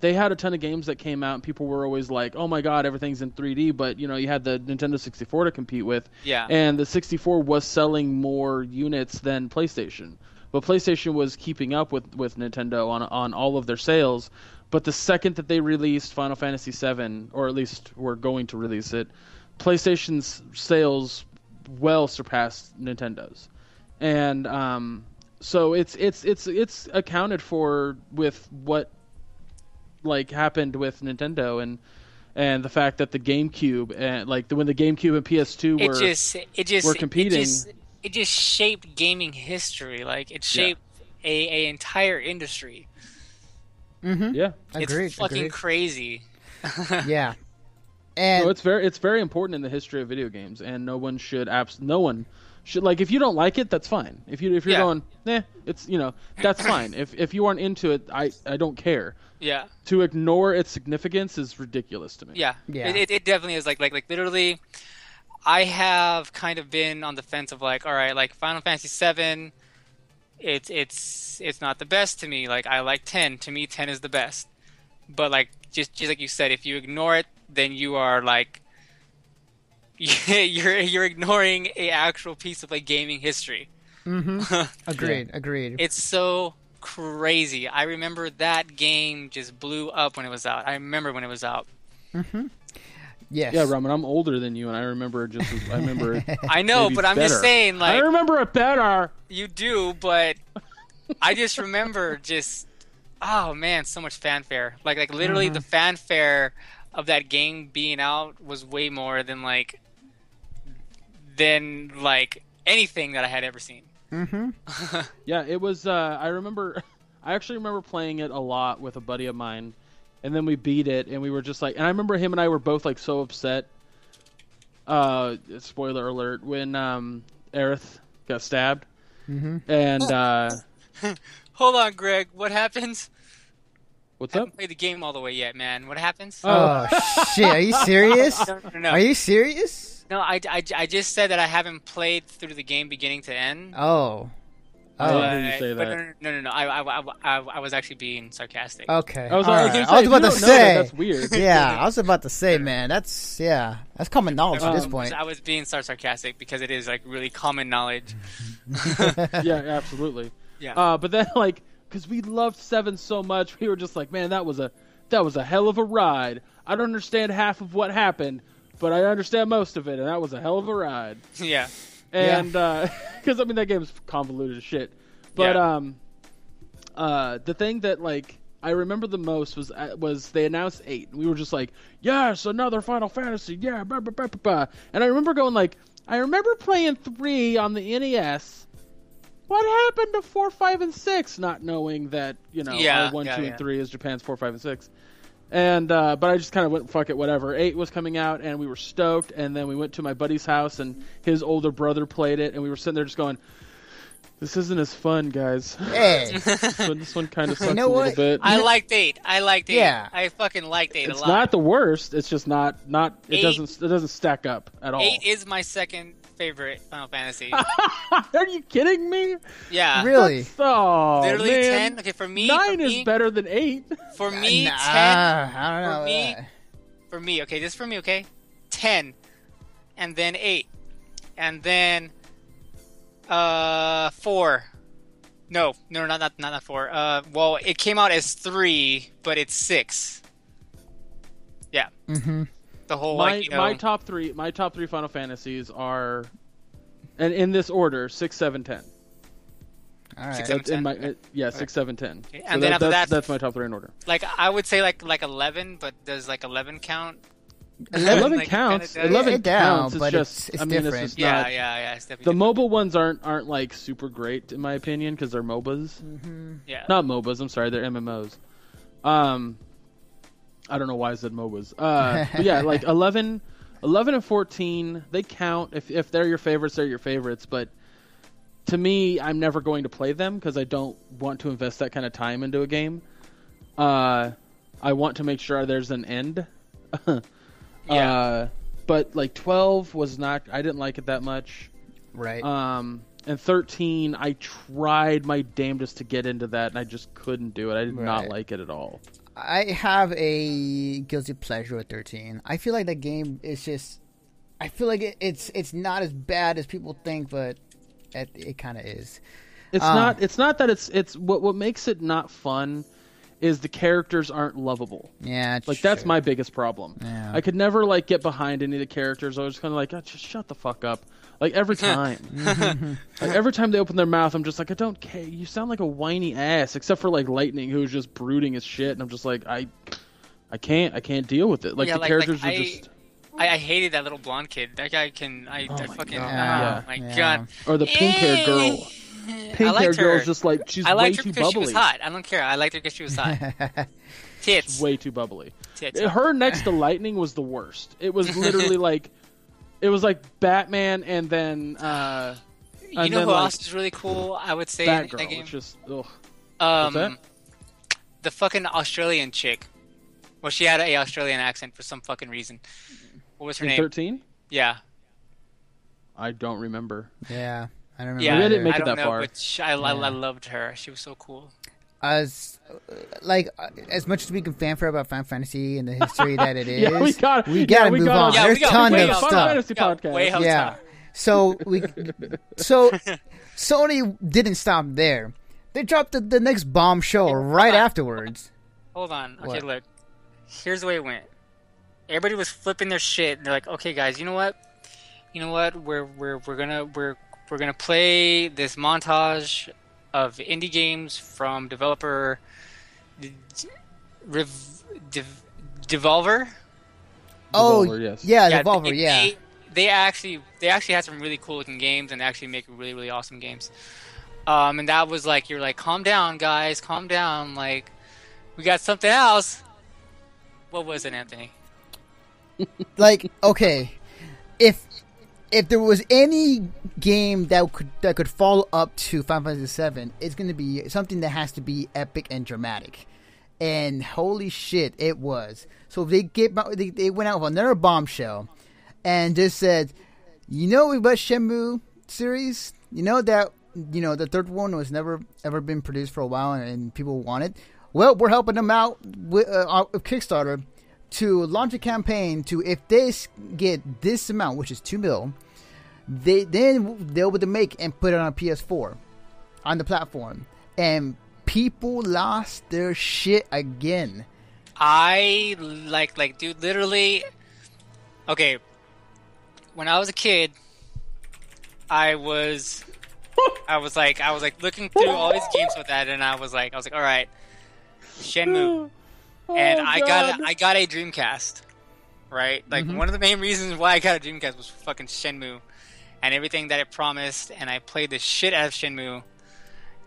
They had a ton of games that came out and people were always like, oh my god, everything's in 3D, but you had the Nintendo 64 to compete with. Yeah. And the 64 was selling more units than PlayStation. But PlayStation was keeping up with Nintendo on all of their sales. But the second that they released Final Fantasy VII, or at least were going to release it, PlayStation's sales well surpassed Nintendo's. And so it's accounted for with what like happened with Nintendo and the fact that the GameCube and when the GameCube and PS2 were competing. It just shaped gaming history. Like it shaped a entire industry. Mm-hmm. Yeah, it's fucking crazy. Yeah, and so it's very important in the history of video games, and no one should like if you don't like it, that's fine. If you're going, it's that's fine. If you aren't into it, I don't care. Yeah. To ignore its significance is ridiculous to me. Yeah. Yeah. It definitely is like literally I have kind of been on the fence of like, all right, like Final Fantasy VII, it's not the best to me. Like I like 10. To me 10 is the best. But like just like you said, if you ignore it, then you are like you're ignoring a actual piece of like gaming history. Mm-hmm. Agreed. It's so crazy. I remember that game just blew up when it was out. I remember when it was out. Mm-hmm. Yes. Yeah, Roman, I'm older than you, and I remember it. I know, but I'm just saying, like, I remember it better. You do, but I just remember oh man, so much fanfare. Like literally the fanfare of that game being out was way more than anything that I had ever seen. Mm-hmm. Yeah, it was. I actually remember playing it a lot with a buddy of mine, and then we beat it, and we were just like, and I remember him and I were both like so upset. Spoiler alert: when Aerith got stabbed, and hold on, Greg, what happens? What's I up? haven't played the game all the way yet, man. What happens? Oh shit! Are you serious? No. Are you serious? No, I just said that I haven't played through the game beginning to end. Oh. I didn't hear you say but that. No. I was actually being sarcastic. Okay. I was about to say. That's weird. Yeah, I was about to say, man. That's common knowledge at this point. I was being sarcastic because it is like really common knowledge. Yeah, absolutely. Yeah. But then because we loved 7 so much, we were just like, man, that was a hell of a ride. I don't understand half of what happened, but I understand most of it, and that was a hell of a ride. Yeah. And because that game's convoluted as shit. But the thing that I remember the most was they announced 8, and we were just like, yes, another Final Fantasy, yeah, blah, blah, blah, blah, blah. And I remember going I remember playing 3 on the NES. What happened to 4, 5, and 6? Not knowing that our 1, 2, and 3 is Japan's 4, 5, and 6. And but I just kind of went, fuck it, whatever. 8 was coming out, and we were stoked. And then we went to my buddy's house, and his older brother played it, and we were sitting there just going, This isn't as fun, guys. Hey, This one kind of sucks know a little what? bit. I liked 8. Yeah. I fucking liked 8 a It's lot. not the worst. It's just not. It 8 doesn't stack up at all. 8 is my second favorite Final Fantasy. Are you kidding me? Yeah. really? Oh, Literally man. 10. Okay, for me, 9 is better than 8. For me, 10. I don't know. For me, about that. For me, okay, just for me, okay? 10. And then 8. And then 4. No, not 4. Well, it came out as 3, but it's 6. Yeah. Mm-hmm. The whole My top three Final Fantasies are, and in this order, 6, 7, 10. All right. 6, 7, 10. In my 6, 7, 10. Okay, So and then after that's my top 3 in order. like I would say like 11, but does like 11 count? 11 Like, counts. kinda does. 11 It down, counts. It's but just. it's I mean, different. it's just Yeah, not. yeah. It's The definitely mobile ones aren't like super great in my opinion because they're MOBAs. Mm-hmm. yeah. Not MOBAs. I'm sorry, they're MMOs. I don't know why I said MOBAs. But yeah, like 11 and 14, they count. If they're your favorites, they're your favorites. But to me, I'm never going to play them because I don't want to invest that kind of time into a game. I want to make sure there's an end. Yeah. But like 12 was not. I didn't like it that much. Right. And 13, I tried my damnedest to get into that, and I just couldn't do it. I did not Right. like it at all. I have a guilty pleasure with 13. I feel like that game is just. I feel like it's not as bad as people think, but it kind of is. It's not. It's not that it's what makes it not fun is the characters aren't lovable. Yeah, Like that's my biggest problem. Yeah. I could never like get behind any of the characters. I was kind of like, oh, just shut the fuck up. Like every time, like every time they open their mouth, I'm just like, I don't care. You sound like a whiny ass. Except for like Lightning, who's just brooding as shit, and I'm just like, I can't deal with it. Like Yeah, the characters are just. I hated that little blonde kid. That guy can. I my fucking. God. Yeah. Oh my Yeah. god. Or the pink-haired girl. I Pink-haired liked her. girl's just like she's I way liked her too because she was bubbly. hot. I don't care. I liked her because she was hot. Tits. Way too bubbly. Tits. Her next to Lightning was the worst. It was literally like, it was like Batman and then. You and know then, who like, else is really cool? I would say in Batgirl. that game. It's just ugh. What's that? The fucking Australian chick. Well, she had a Australian accent for some fucking reason. What was her In name? 13? Yeah. I don't remember. Yeah, I don't remember. Yeah, Maybe I didn't make I it don't that know, far. but I loved her. She was so cool. As much as we can fanfare about Final Fantasy and the history that it is, Yeah, we gotta move on. Yeah, There's we got ton way of off. stuff. Final Fantasy Yeah, podcast. way off Yeah. top. So Sony didn't stop there. They dropped the next bombshell right afterwards. Hold on. Okay, What? look. Here's the way it went. Everybody was flipping their shit, and they're like, "Okay, guys, you know what? We're gonna play this montage of indie games from developer Devolver." Oh, Devolver, yes. yeah, Devolver, they- yeah. They actually had some really cool looking games and actually make really, really awesome games. And that was like, you're like, calm down, guys, calm down. Like, we got something else. What was it, Anthony? Like, okay, if there was any game that could follow up to Final Fantasy VII, it's going to be something that has to be epic and dramatic. And holy shit, it was. So they went out with another bombshell and just said, you know about Shenmue series? You know that the third one was never ever been produced for a while and people want it. Well, we're helping them out with Kickstarter to launch a campaign to, if they get this amount, which is $2 million, they'll be able to make and put it on PS4 on the platform. And people lost their shit again. I like, dude, literally. Okay, when I was a kid, I was like looking through all these games with that, and I was like, all right, Shenmue, and I got a Dreamcast, right? Like one of the main reasons why I got a Dreamcast was fucking Shenmue, and everything that it promised, and I played the shit out of Shenmue,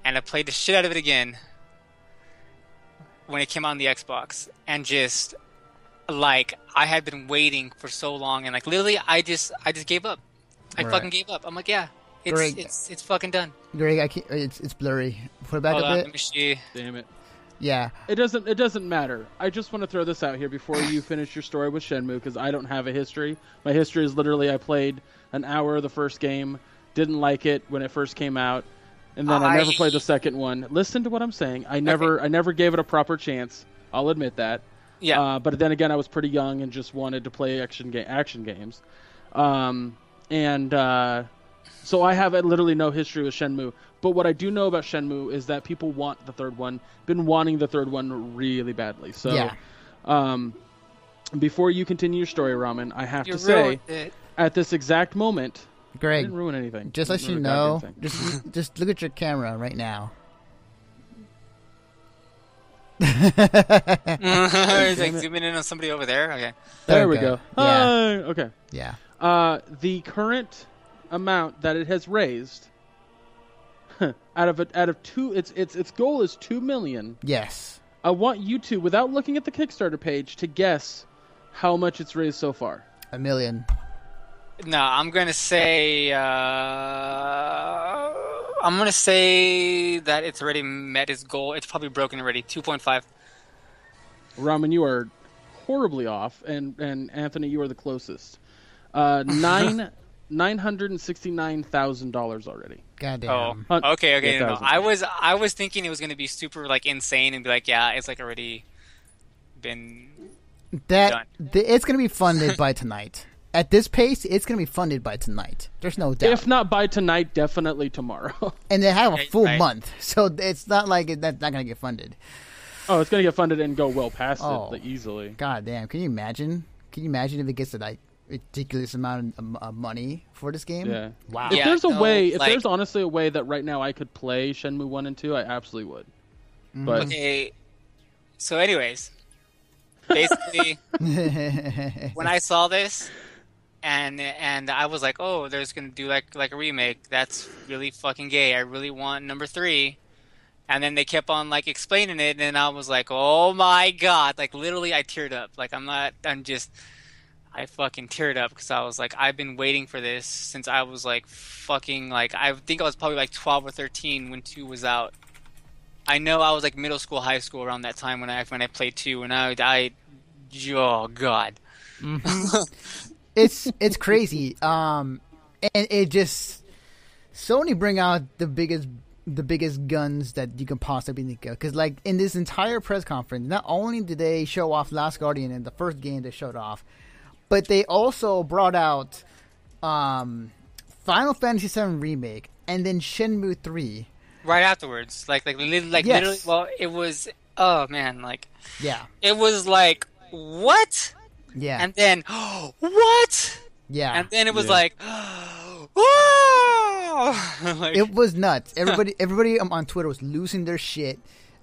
and I played the shit out of it again when it came out on the Xbox, and just like I had been waiting for so long, and like literally I just gave up. I Right. fucking gave up. I'm like, yeah, Greg. It's fucking done. Greg, I can't, it's blurry. Put it back Hold a on, bit. let me see. Damn it. Yeah. It doesn't matter. I just want to throw this out here before you finish your story with Shenmue, because I don't have a history. My history is literally I played an hour of the first game, didn't like it when it first came out, and then I never played the second one. Listen to what I'm saying. I never gave it a proper chance. I'll admit that. Yeah. But then again, I was pretty young and just wanted to play action games. So I have literally no history with Shenmue. But what I do know about Shenmue is that people want the third one, been wanting the third one really badly. So, yeah. Before you continue your story, Ramen, I have to say, at this exact moment, Greg, I didn't ruin anything. Just let you know, just look at your camera right now. It's like zooming in on somebody over there. Okay. There we go. Yeah. Okay. Yeah. The current amount that it has raised out of two, its goal is 2 million. Yes. I want you to, without looking at the Kickstarter page, to guess how much it's raised so far. $1 million. No, I'm gonna say that it's already met its goal. It's probably broken already. 2.5. Ramen, you are horribly off, and Anthony, you are the closest. $969,000 already. Goddamn. Oh, okay. No. I was thinking it was gonna be super like insane and be like, yeah, it's like already been done. It's gonna be funded by tonight. At this pace, it's going to be funded by tonight. There's no doubt. If not by tonight, definitely tomorrow. And they have a full month, so it's not like that's not going to get funded. Oh, it's going to get funded and go well past it easily. God damn. Can you imagine? Can you imagine if it gets a ridiculous amount of money for this game? Yeah. Wow. If there's a way, if there's honestly a way that right now I could play Shenmue 1 and 2, I absolutely would. Mm-hmm. But okay. So anyways, basically, when I saw this, and I was like, oh, there's gonna do like a remake. That's really fucking gay. I really want number 3. And then they kept on like explaining it, and I was like, oh my god! Like literally, I teared up. Like I fucking teared up because I was like, I've been waiting for this since I was like fucking like I think I was probably like 12 or 13 when 2 was out. I know I was like middle school, high school around that time when I played 2, and I oh god. Mm-hmm. It's crazy. And it just Sony bring out the biggest guns that you can possibly think of. Because like in this entire press conference, not only did they show off Last Guardian in the first game they showed off, but they also brought out Final Fantasy VII Remake and then Shenmue 3 right afterwards. Like literally. Well, it was. Oh man, like yeah, it was like what? Yeah. And then, what? Yeah. And then it was like, whoa! Like, it was nuts. Everybody on Twitter was losing their shit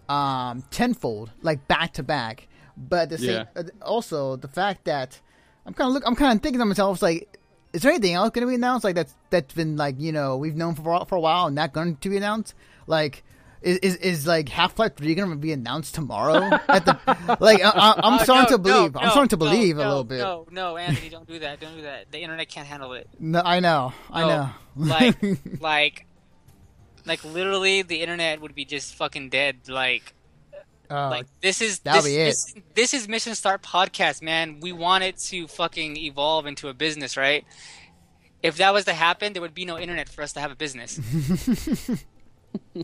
tenfold, like back to back. But the same, also the fact that I'm kind of thinking to myself, like, is there anything else going to be announced? Like that's been like we've known for a while and not going to be announced. Like. Is like Half-Life 3 going to be announced tomorrow? I'm starting to believe. I'm starting to believe a little bit. No, Anthony, don't do that. Don't do that. The internet can't handle it. No, I know. Like literally, the internet would be just fucking dead. This is Mission Start Podcast, man. We want it to fucking evolve into a business, right? If that was to happen, there would be no internet for us to have a business.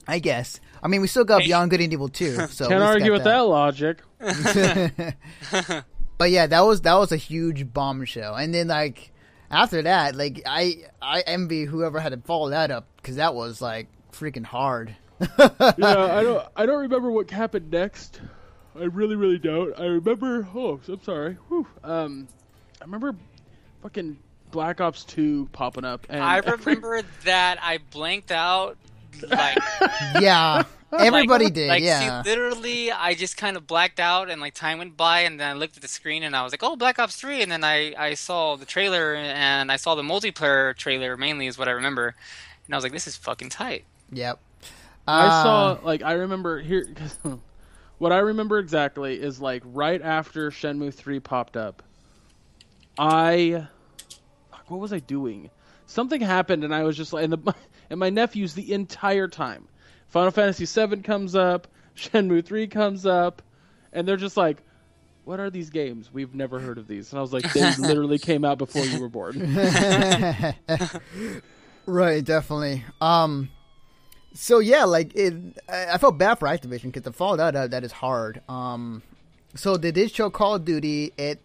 I guess. I mean, we still got Beyond Good and Evil 2. So can't argue with that logic. But yeah, that was a huge bombshell. And then like after that, like I envy whoever had to follow that up because that was like freaking hard. Yeah, I don't remember what happened next. I really don't. I remember. Oh, I'm sorry. Whew. I remember fucking Black Ops 2 popping up. And I remember that I blanked out. Like yeah, everybody did. Like, yeah, see, literally, I just kind of blacked out, and like time went by, and then I looked at the screen, and I was like, "Oh, Black Ops 3," and then I saw the trailer, and I saw the multiplayer trailer mainly is what I remember, and I was like, "This is fucking tight." Yep. I remember here. What I remember exactly is like right after Shenmue 3 popped up. What was I doing? something happened, and I was just like, and my nephews the entire time. Final Fantasy VII comes up, Shenmue 3 comes up, and they're just like, what are these games? We've never heard of these. And I was like, they literally came out before you were born. Right, definitely. So yeah, like I felt bad for Activision because the Fallout that is hard. So they did show Call of Duty. It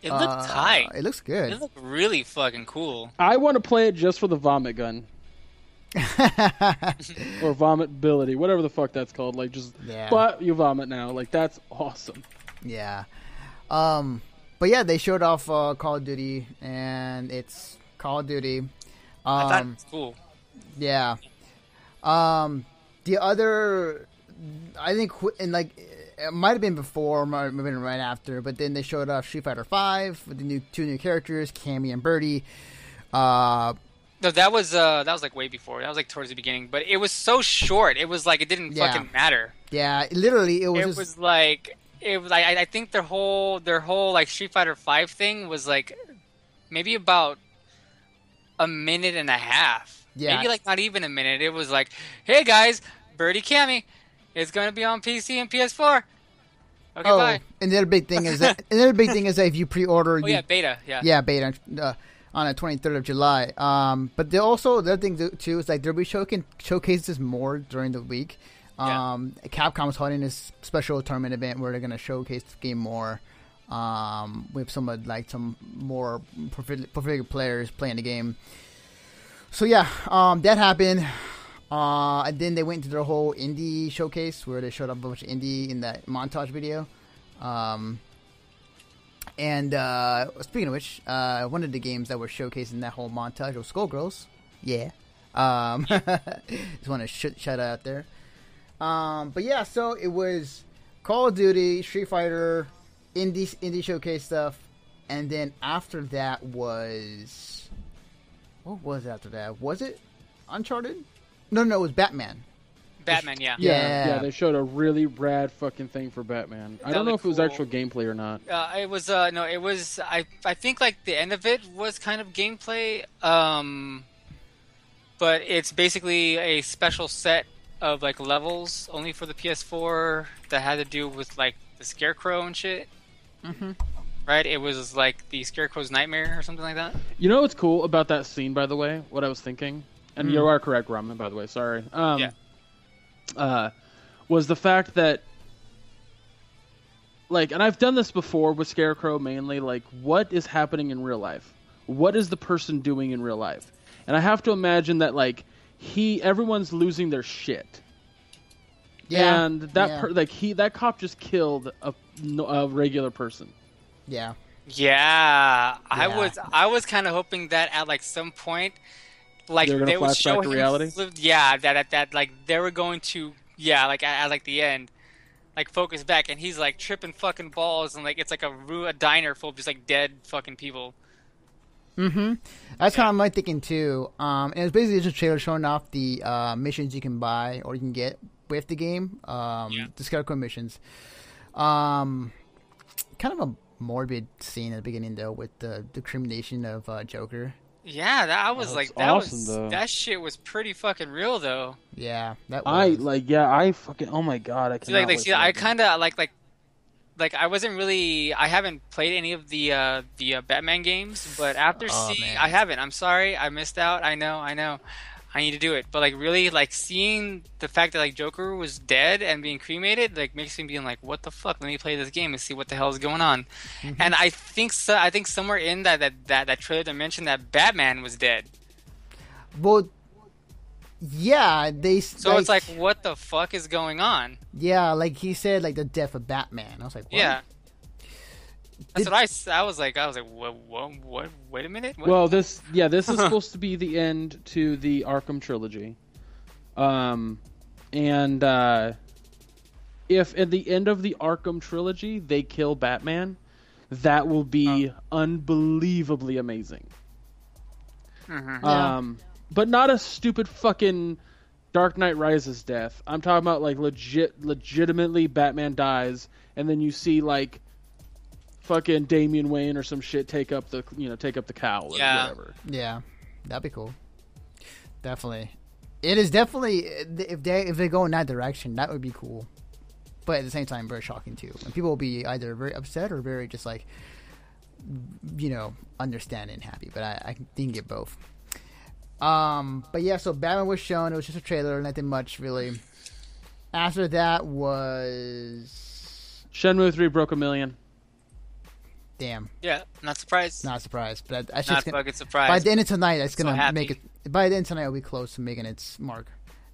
looked tight. It looks good. It looked really fucking cool. I want to play it just for the vomit gun. Or vomit ability, whatever the fuck that's called. Like, just, but you vomit now. Like, that's awesome. Yeah. But yeah, they showed off Call of Duty, and it's Call of Duty. I thought it was cool. Yeah. The other, I think, and like, it might have been before, might have been right after, but then they showed off Street Fighter V with the two new characters, Cammy and Birdie. No, that was like way before. That was like towards the beginning, but it was so short. It was like it didn't fucking matter. Yeah, literally, it was like I think their whole like Street Fighter V thing was like maybe about a minute and a half. Yeah, maybe like not even a minute. It was like, hey guys, Birdie Cammy is gonna be on PC and PS4. Okay, bye. And the other big thing is that if you pre-order, beta, beta. On the 23rd of July. But the other thing too is like there'll be showcases more during the week. Capcom is holding this special tournament event where they're going to showcase the game more. With some more prolific players playing the game. So yeah, that happened. And then they went into their whole indie showcase where they showed up a bunch of indie in that montage video. And speaking of which, one of the games that were showcased in that whole montage was Skullgirls. Yeah. Just want to shout out there. But yeah, so it was Call of Duty, Street Fighter, indie showcase stuff, and then after that was... What was after that? Was it Uncharted? No, it was Batman. Batman, yeah. Yeah, they showed a really rad fucking thing for Batman. I don't know if it was actual gameplay or not. It was it was I think like the end of it was kind of gameplay, but it's basically a special set of like levels only for the PS4 that had to do with like the Scarecrow and shit. Mm-hmm. Right? It was like the Scarecrow's nightmare or something like that. You know what's cool about that scene, by the way? What I was thinking, and you are correct, Ramen. By the way, sorry. Was the fact that, like, and I've done this before with Scarecrow mainly, like, what is happening in real life? What is the person doing in real life? And I have to imagine that, like, everyone's losing their shit. Yeah. And that cop just killed a regular person. Yeah. Yeah. I was kind of hoping that at, like, some point, like they would show him, reality. That like they were going to, like at like the end, like focus back, and he's like tripping fucking balls, and like it's like a diner full of just like dead fucking people. Mm-hmm. That's kind of my thinking too. And it was basically just a trailer showing off the missions you can buy or you can get with the game. The Scarecrow missions. Kind of a morbid scene at the beginning though, with the crimination of Joker. Yeah, that shit was pretty fucking real though. Yeah, that was. Oh my god, I cannot wait. I kind of like I wasn't really, I haven't played any of the Batman games, but after I haven't. I'm sorry, I missed out. I know. I need to do it, but like really, like seeing the fact that like Joker was dead and being cremated, like makes me being like, what the fuck? Let me play this game and see what the hell is going on. Mm-hmm. And I think somewhere in that trailer they mentioned that Batman was dead. Well, yeah, So it's like, what the fuck is going on? Yeah, like he said, like the death of Batman. I was like, what? Yeah. That's what I was like, what? Wait a minute. What? Well, this is supposed to be the end to the Arkham trilogy, and if at the end of the Arkham trilogy they kill Batman, that will be unbelievably amazing. Mm-hmm. But not a stupid fucking Dark Knight Rises death. I'm talking about like legitimately Batman dies, and then you see like fucking Damian Wayne or some shit take up the cowl or whatever. Yeah. That'd be cool. Definitely. It is definitely, if they go in that direction, that would be cool. But at the same time, very shocking too. And people will be either very upset or very just like, understanding and happy. But I didn't get both. But yeah, so Batman was shown. It was just a trailer, nothing much really. After that was Shenmue 3 broke 1 million. Damn. Yeah, not surprised. Not surprised, but that's Not just gonna, fucking surprised. by the end of tonight, that's So gonna happy. make it. By the end of tonight, it'll be close to making its mark.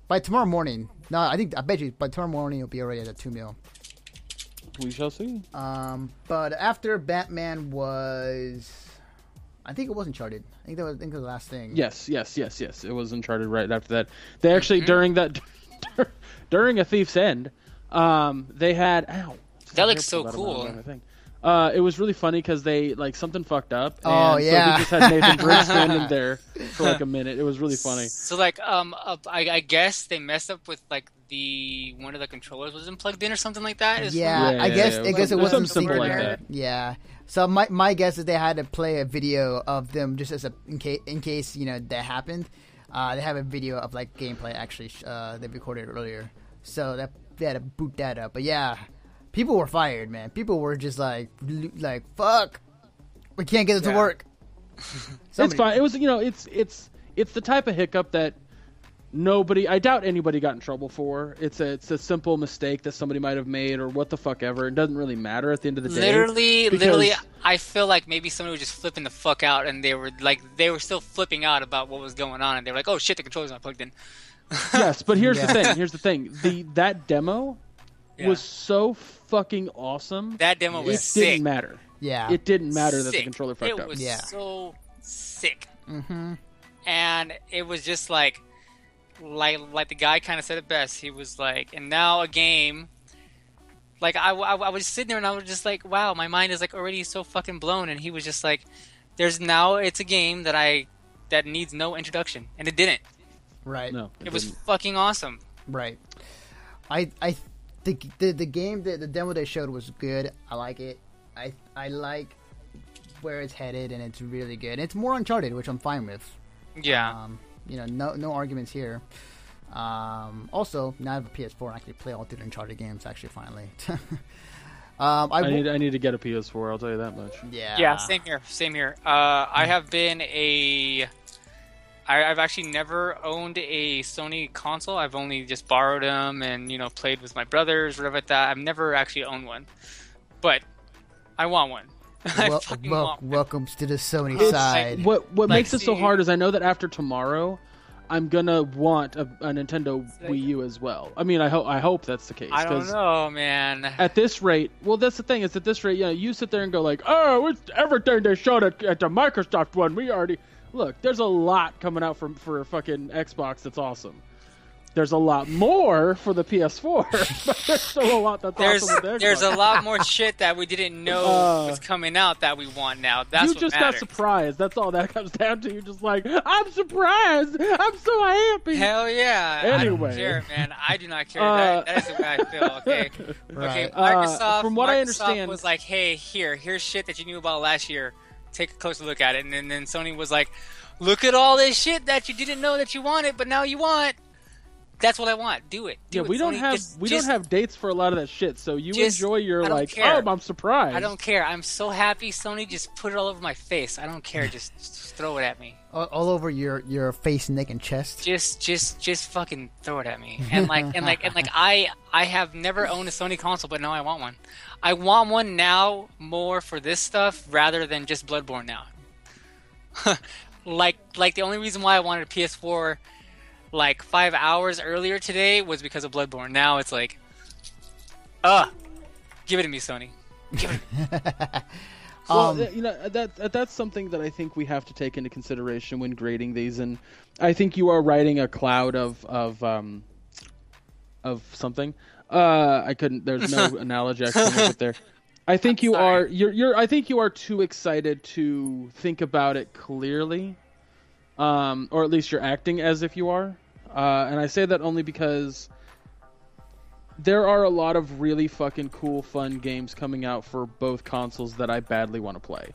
By tomorrow morning, no, I bet you by tomorrow morning it'll be already at 2 mil. We shall see. But after Batman was, I think it was Uncharted. I think that was the last thing. Yes. It was Uncharted right after that. They actually during a Thief's End, they had. Ow. That looks so cool. It was really funny because they something fucked up. Oh, yeah. So he just had Nathan Drake standing there for a minute. It was really funny. So I guess they messed up with one of the controllers wasn't plugged in or something like that. I guess it wasn't simple syncing like there. that. Yeah. So my guess is they had to play a video of them just as in case that happened. They have a video of gameplay actually they recorded earlier, so that they had to boot that up. But yeah, people were fired, man. People were just like fuck, we can't get it to work. It's fine. It was it's the type of hiccup that I doubt anybody got in trouble for. It's a simple mistake that somebody might have made or what the fuck ever. It doesn't really matter at the end of the day. Literally, I feel like maybe somebody was just flipping the fuck out, and they were still flipping out about what was going on, and they were like, "Oh shit, the controller's not plugged in." Yes, but here's the thing. That demo was so fucking awesome. That demo was It sick. Didn't matter. Yeah. It didn't matter that the Sick. controller fucked It up. was so sick. Mm-hmm. And it was just like the guy kind of said it best. He was like, and now a game. I was sitting there and I was just like, wow, my mind is already so fucking blown. And he was just like, it's a game that needs no introduction, and it didn't. Right. No, It was fucking awesome. Right. I think the game the demo they showed was good. I like it. I like where it's headed, and it's really good. It's more Uncharted, which I'm fine with. Yeah. No arguments here. Also, now I have a PS4 and I can play all through the Uncharted games. Actually, finally. I need to get a PS4. I'll tell you that much. Yeah. Yeah. Same here. I have been I've actually never owned a Sony console. I've only just borrowed them and played with my brothers, whatever like that. I've never actually owned one, but I want one. Welcome to the Sony side. What makes it so hard is I know that after tomorrow, I'm gonna want a Nintendo Wii U as well. I mean, I hope that's the case. I don't know, man. At this rate, well, that's the thing. Is at this rate, you sit there and go oh, it's everything they showed at the Microsoft one. We already look. There's a lot coming out for fucking Xbox. That's awesome. There's a lot more for the PS4, but there's still a lot that's awesome with the Xbox. There's a lot more shit that we didn't know was coming out that we want now. That's you what just matters. got surprised. That's all that comes down to. You're just like, I'm surprised. I'm so happy. Hell yeah. Anyway. I don't care, man. I do not care. That is the way I feel, okay? Right. Okay, Microsoft, from what I Microsoft understand, was like, hey, here's shit that you knew about last year. Take a closer look at it. And then Sony was like, look at all this shit that you didn't know that you wanted, but now you want. That's what I want. Do it. We don't have dates for a lot of that shit. So enjoy your I'm surprised. I don't care. I'm so happy. Sony just put it all over my face. I don't care. Just throw it at me. All over your face, neck, and chest. Just fucking throw it at me. And I have never owned a Sony console, but now I want one. I want one now more for this stuff rather than just Bloodborne now. like the only reason why I wanted a PS4 5 hours earlier today was because of Bloodborne. Now it's like, give it to me, Sony. Give it. Well, that's something that I think we have to take into consideration when grading these, and I think you are riding a cloud of something. I couldn't. There's no analogy I can come up with there. I think you are. I think you are too excited to think about it clearly. Or at least you're acting as if you are. And I say that only because there are a lot of really fucking cool, fun games coming out for both consoles that I badly want to play.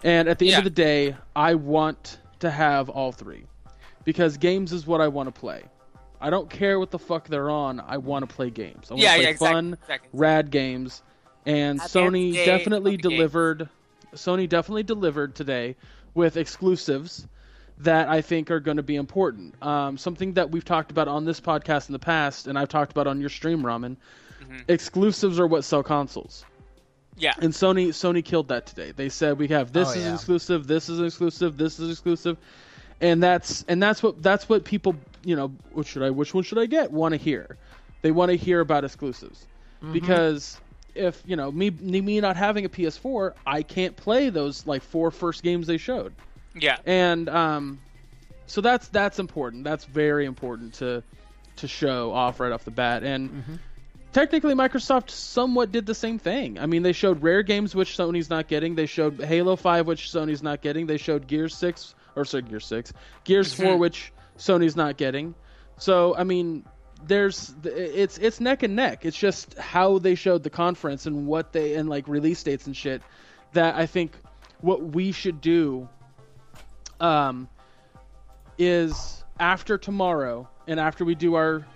And at the end of the day, I want to have all three, because games is what I want to play. I don't care what the fuck they're on. I want to play games. I want to play fun, rad games. And Sony definitely delivered. Sony definitely delivered today with exclusives that I think are going to be important. Something that we've talked about on this podcast in the past, and I've talked about on your stream, Ramen. Exclusives are what sell consoles. Yeah. And Sony killed that today. They said we have this is exclusive, this is exclusive, this is exclusive, and that's what people, which one should I get, want to hear. They want to hear about exclusives, because if me not having a PS4, I can't play those like 4 first games they showed. Yeah. And so that's important. That's very important to show off right off the bat. And technically, Microsoft somewhat did the same thing. I mean, they showed rare games, which Sony's not getting. They showed Halo 5, which Sony's not getting. They showed Gears 4, which Sony's not getting. So, I mean, it's neck and neck. It's just how they showed the conference and like release dates and shit that I think what we should do is after tomorrow and after we do our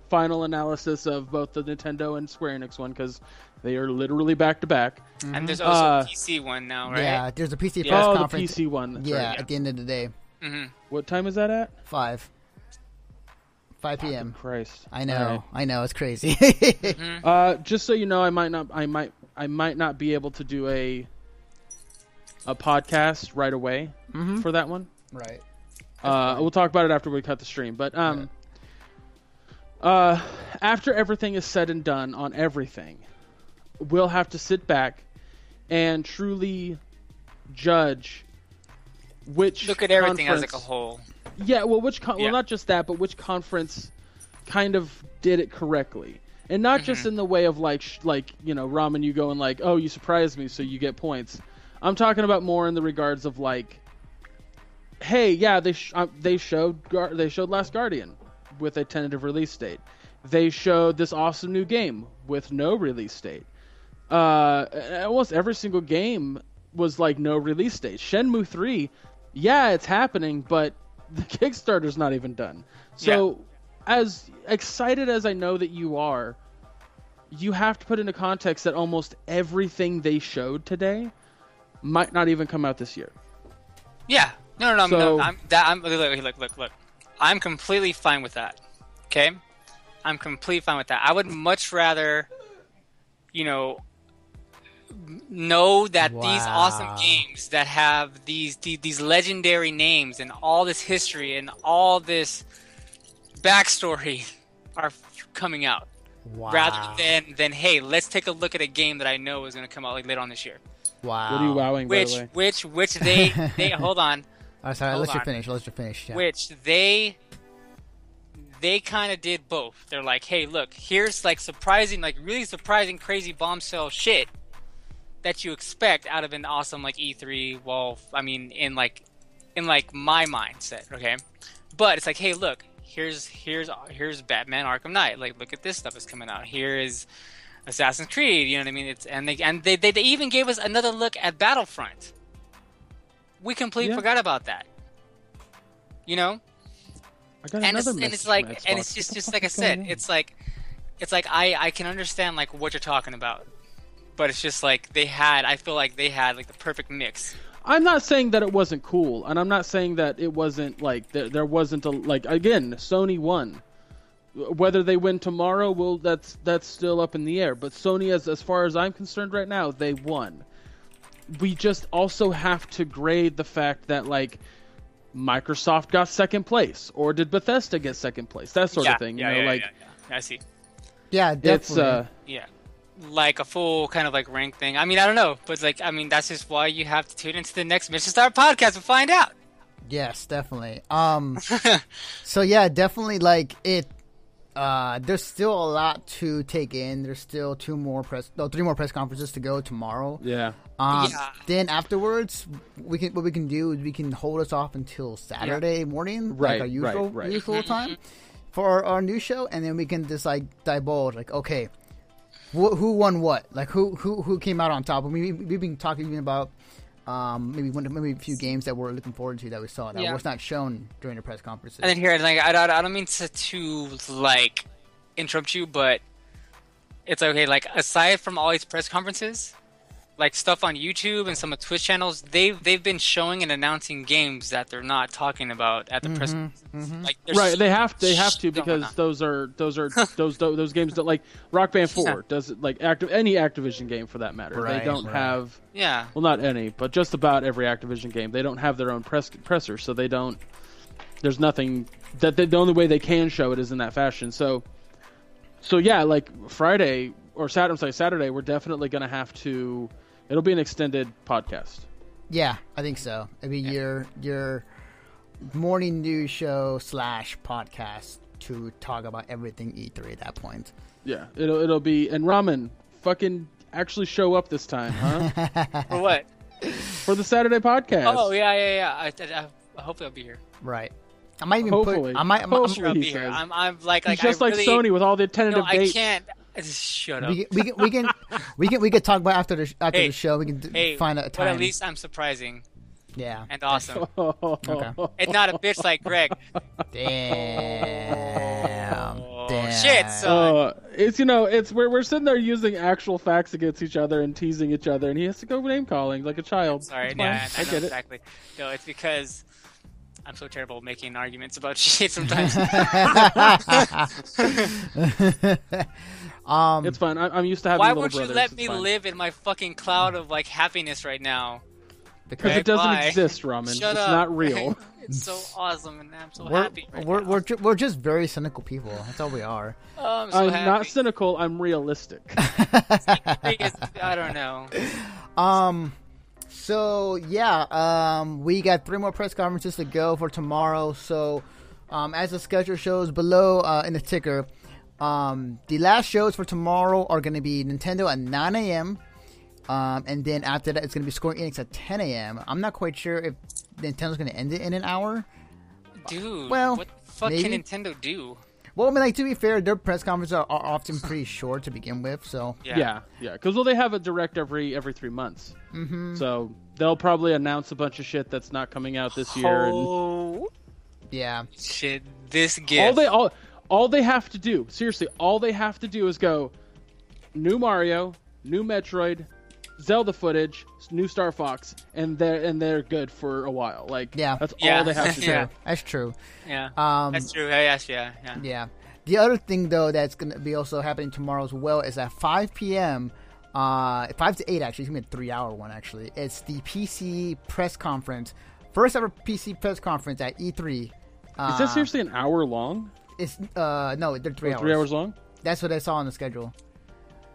final analysis of both the Nintendo and Square Enix one, because they are literally back to back. And there's also a PC one now, right? Yeah, there's a PC press conference. The PC one. Yeah, at the end of the day. What time is that at? 5 p.m. Christ. I know. It's crazy. Just so you know, I might not be able to do a podcast right away for that one. Right. We'll talk about it after we cut the stream. But after everything is said and done on everything, we'll have to sit back and truly judge which look at everything as like a whole. Yeah, well, well, not just that, but which conference kind of did it correctly, and not just in the way of like Ramen, you going like, oh, you surprised me, so you get points. I'm talking about more in the regards of like, hey, yeah, they showed Last Guardian with a tentative release date. They showed this awesome new game with no release date. Almost every single game was like no release date. Shenmue 3, yeah, it's happening, but the Kickstarter's not even done. So, as excited as I know that you are, you have to put into context that almost everything they showed today might not even come out this year. Yeah. No. Look. I'm completely fine with that. Okay? I'm completely fine with that. I would much rather, know that these awesome games that have these legendary names and all this history and all this backstory are coming out. Wow. Rather than hey, let's take a look at a game that I know is going to come out like later on this year. Wow. What are you wowing, by the way? Which they hold on. Oh, sorry, let you finish. Yeah. Which they kind of did both. They're like, hey, look, here's like surprising, like really surprising, crazy bombshell shit that you expect out of an awesome like E3. Well, I mean, in my mindset, okay. But it's like, hey, look, here's Batman: Arkham Knight. Like, look at this stuff is coming out. Here is Assassin's Creed. You know what I mean? It's and they even gave us another look at Battlefront. We completely forgot about that. I got another and it's like, and it's just like I said, it's like I can understand like what you're talking about, but it's just like I feel like they had like the perfect mix. I'm not saying that it wasn't cool, and I'm not saying that it wasn't like there wasn't again, Sony won. Whether they win tomorrow, well, that's still up in the air. But Sony, as far as I'm concerned right now, they won. We just also have to grade the fact that like Microsoft got second place, or did Bethesda get second place? That sort of thing. I see. Yeah, definitely. It's like a full kind of like rank thing. I mean, I don't know, but like, I mean, that's just why you have to tune into the next Mission Star podcast to find out. Yes, definitely. So yeah, definitely like it. There's still a lot to take in. There's still 3 more press conferences to go tomorrow. Yeah. Then afterwards, what we can do is we can hold us off until Saturday morning, like our usual time for our new show, and then we can just like divulge, like, okay, who won what, like who came out on top. We've been talking about maybe a few games that we're looking forward to that we saw that was not shown during the press conferences. And then here, like, I don't mean to like interrupt you, but it's okay. Like, aside from all these press conferences, like stuff on YouTube and some of Twitch channels, they've been showing and announcing games that they're not talking about at the press conferences. Like, right, they have to because those games that, like, Rock Band 4 does, like, any Activision game for that matter. They don't have well, not any, but just about every Activision game. They don't have their own presser, so they don't. There's nothing that the only way they can show it is in that fashion. So yeah, like Friday or Saturday, we're definitely going to have to. It'll be an extended podcast. Yeah, I think so. It'll be your morning news show / podcast to talk about everything E3 at that point. Yeah, it'll be, and Ramen fucking actually show up this time, huh? For what? For the Saturday podcast. Oh yeah. I hope I'll be here. Right. I might even Hopefully. I'm sure I'll be here. I'm like he's just like Sony with all the tentative dates. I can't. Shut up. We can talk about after the show. We can find a time. But at least I'm surprising. Yeah. And awesome. Okay. And not a bitch like Greg. Damn. Shit, son. It's we're sitting there using actual facts against each other and teasing each other, and he has to go name calling like a child. Sorry, I get it. Exactly. No, it's because I'm so terrible at making arguments about shit sometimes. It's fine. I'm used to having. Why little won't you brothers. let It's me fine. live in my fucking cloud of like happiness right now? Because it doesn't Bye. exist, Ramen. Shut it's up. not real. It's so awesome, and I'm so happy. Right now. We're just very cynical people. That's all we are. Oh, I'm so I'm happy. not cynical. I'm realistic. I don't know. So yeah, we got 3 more press conferences to go for tomorrow. So, as the schedule shows below in the ticker, the last shows for tomorrow are going to be Nintendo at 9 a.m. And then after that, it's going to be Square Enix at 10 a.m. I'm not quite sure if Nintendo's going to end it in an hour. Dude, well, what the fuck maybe. can Nintendo do? Well, I mean, like, to be fair, their press conferences are often pretty short to begin with. So yeah. Because they have a direct every 3 months. Mm-hmm. So they'll probably announce a bunch of shit that's not coming out this year. Oh, yeah, shit! This gift. All they have to do, seriously, all they have to do is go new Mario, new Metroid, Zelda footage, new Star Fox, and they're good for a while. Like, that's all they have to do. That's true. Yeah, that's true. Yes, yeah. The other thing, though, that's going to be also happening tomorrow as well is at 5 p.m., 5 to 8, actually. It's going to be a 3-hour one, actually. It's the PC press conference. First ever PC press conference at E3. Is that seriously an hour long? It's no, they're 3 hours. 3 hours long? That's what I saw on the schedule.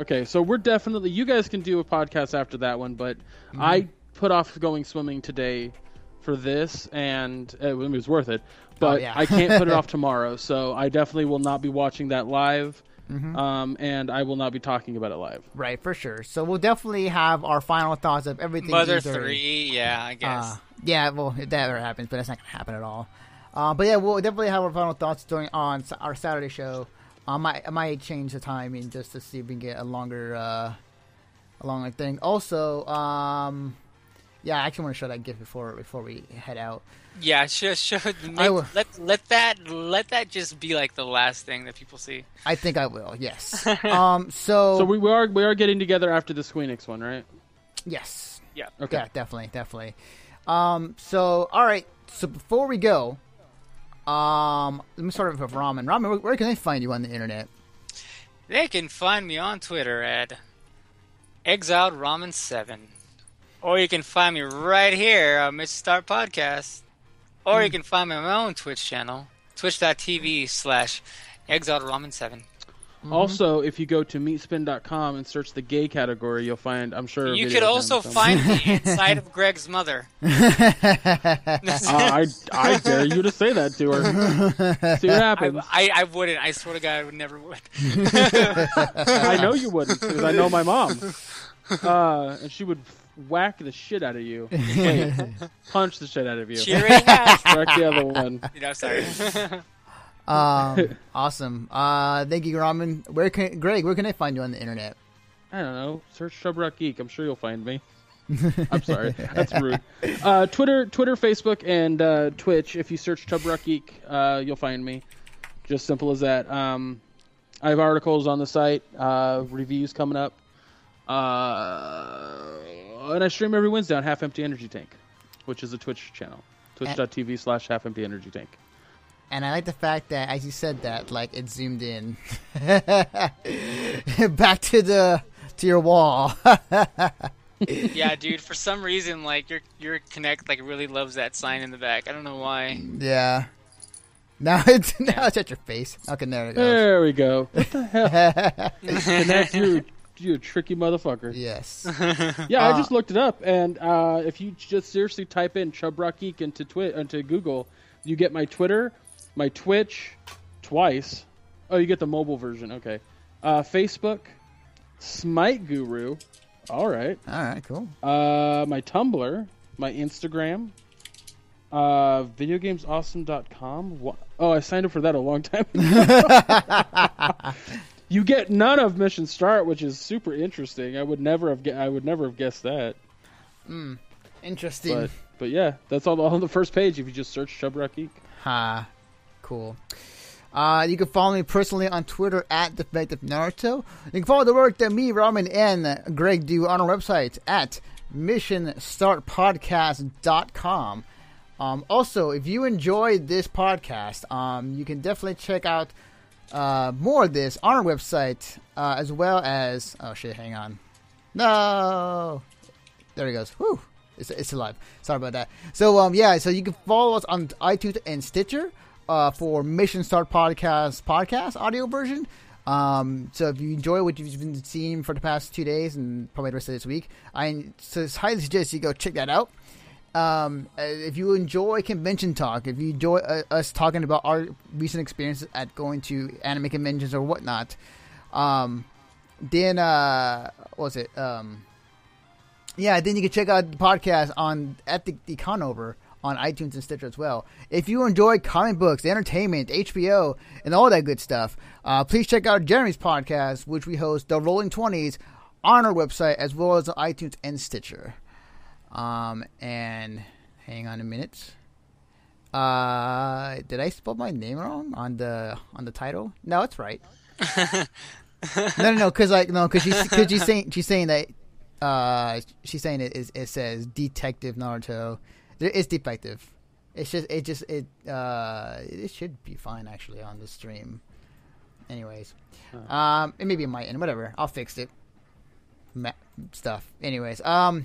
Okay, so we're definitely... You guys can do a podcast after that one, but I put off going swimming today for this, and it was worth it. But I can't put it off tomorrow, so I definitely will not be watching that live, and I will not be talking about it live. Right, for sure. So we'll definitely have our final thoughts of everything. Mother 3, yeah, I guess. Yeah, well, if that ever happens, but that's not going to happen at all. But yeah, we'll definitely have our final thoughts on our Saturday show. I might change the timing just to see if we can get a longer thing. Also, yeah, I actually want to show that GIF before we head out. Yeah, let that just be like the last thing that people see. I think I will. Yes. So we are getting together after the Squeenix one, right? Yes. Yeah. Okay. Yeah, definitely. So all right. So before we go, let me start with Ramen. Ramen, where can they find you on the internet? They can find me on Twitter at ExiledRamen7. Or you can find me right here on Mr. Star Podcast. Or you can find me on my own Twitch channel, twitch.tv/ExiledRamen7. Also, if you go to meatspin.com and search the gay category, you'll find, I'm sure... You could also find me inside of Greg's mother. I dare you to say that to her. See what happens. I wouldn't. I swear to God, I would never would. I know you wouldn't, because I know my mom. And she would whack the shit out of you. Wait, punch the shit out of you. She already has. Correct the other one. Sorry. Awesome. Thank you, Ramen. Greg, where can I find you on the internet? I don't know. Search Shrub Rock Geek. I'm sure you'll find me. I'm sorry, that's rude. Twitter, Facebook, and Twitch. If you search Chub Rock Geek, you'll find me. Just simple as that. I have articles on the site, reviews coming up, and I stream every Wednesday on Half Empty Energy Tank, which is a Twitch channel, twitch.tv/Half Empty Energy Tank. And I like the fact that, as you said that, like, it zoomed in back to your wall. Yeah, dude. For some reason, like your Connect like really loves that sign in the back. I don't know why. Yeah. Now it's at your face. Okay, there it goes. There we go. What the hell? Connect, you a tricky motherfucker. Yes. Yeah, I just looked it up, and if you just seriously type in Chub Rock Geek into Google, you get my Twitter, my Twitch, twice. Oh, you get the mobile version. Okay. Facebook, Smite Guru. All right, cool. My Tumblr, my Instagram, videogamesawesome.com. Oh, I signed up for that a long time ago. You get none of Mission Start, which is super interesting. I would never have guessed that. Interesting. But yeah, that's all on the first page if you just search Chub Rock Geek. Cool. You can follow me personally on Twitter at Defective Naruto. You can follow the work that me, Ramen, and Greg do on our website at missionstartpodcast.com. Also, if you enjoyed this podcast, you can definitely check out more of this on our website, as well as... Oh, shit, hang on. No! There he goes. Whew. It's alive. Sorry about that. So, so you can follow us on iTunes and Stitcher. For Mission Start podcast audio version. So if you enjoy what you've been seeing for the past 2 days and probably the rest of this week, I highly suggest you go check that out. If you enjoy convention talk, if you enjoy us talking about our recent experiences at going to anime conventions or whatnot, then what was it? Then you can check out the podcast at the Conover on iTunes and Stitcher as well. If you enjoy comic books, entertainment, HBO, and all that good stuff, please check out Jeremy's podcast, which we host, The Rolling 20s, on our website as well as on iTunes and Stitcher. And hang on a minute. Did I spell my name wrong on the title? No, it's right. No, because she's saying that it says Detective Naruto. It's defective. It should be fine actually on the stream. Anyways, it may be on my end. Whatever, I'll fix it. Stuff. Anyways, all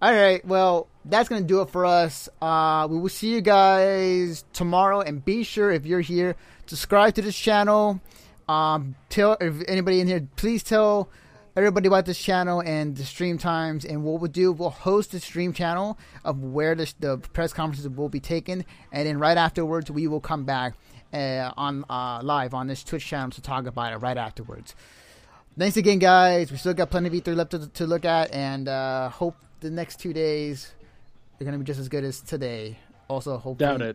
right. Well, that's gonna do it for us. We will see you guys tomorrow, and be sure if you're here, subscribe to this channel. Tell if anybody in here, please tell everybody about this channel and the stream times, and what we'll do, we'll host the stream channel of where the press conferences will be taken, and then right afterwards we will come back on live on this Twitch channel to talk about it right afterwards. Thanks again, guys. We still got plenty of E3 left to look at, and hope the next 2 days are going to be just as good as today. Also, hopefully...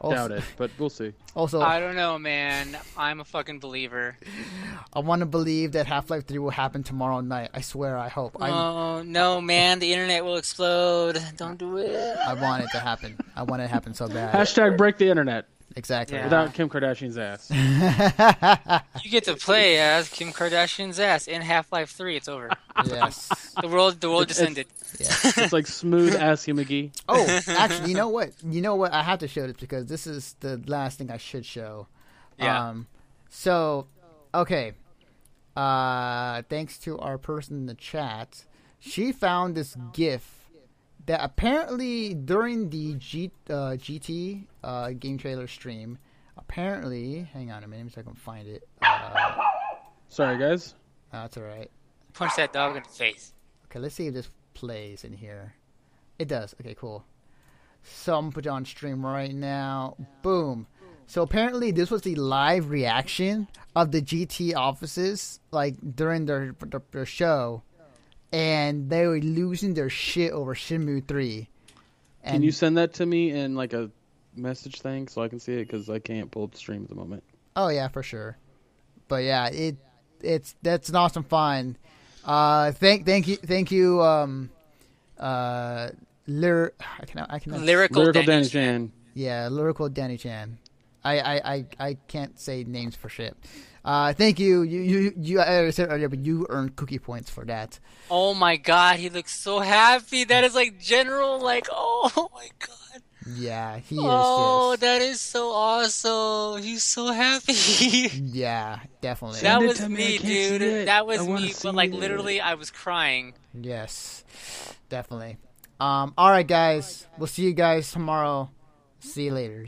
Doubt it, but we'll see. Also, I don't know, man. I'm a fucking believer. I want to believe that Half-Life 3 will happen tomorrow night. I swear, I hope. Oh, no, man. The internet will explode. Don't do it. I want it to happen. I want it to happen so bad. Hashtag break the internet. Exactly. Yeah. Without Kim Kardashian's ass. You get to play as Kim Kardashian's ass in Half-Life 3. It's over. Yes. The world just ended. Yes. It's like smooth ass McGee. Oh, actually, you know what? I have to show this because this is the last thing I should show. Yeah. Okay. Thanks to our person in the chat, she found this GIF that apparently during the GT game trailer stream, apparently, hang on a minute so I can find it. Sorry, guys. That's all right. Punch that dog in the face. Okay, let's see if this plays in here. It does. Okay, cool. So I'm going to put it on stream right now. Boom. So apparently this was the live reaction of the GT offices, like during their show. And they were losing their shit over Shenmue 3. And can you send that to me in like a message thing so I can see it? Because I can't pull up the stream at the moment. Oh yeah, for sure. But yeah, that's an awesome find. Thank you, I cannot. Lyrical Danny Danny Chan. Chan. Yeah, lyrical Danny Chan. I can't say names for shit. Thank you. I said earlier, but you earned cookie points for that. Oh my god, he looks so happy. That is like general, like, oh my god. Yeah, he is. Oh, Just, that is so awesome. He's so happy. yeah, definitely. That Send it was to me, I me, can't see dude. it. That was I wanna me. see But like it. literally, I was crying. Yes, definitely. All right, guys. We'll see you guys tomorrow. See you later.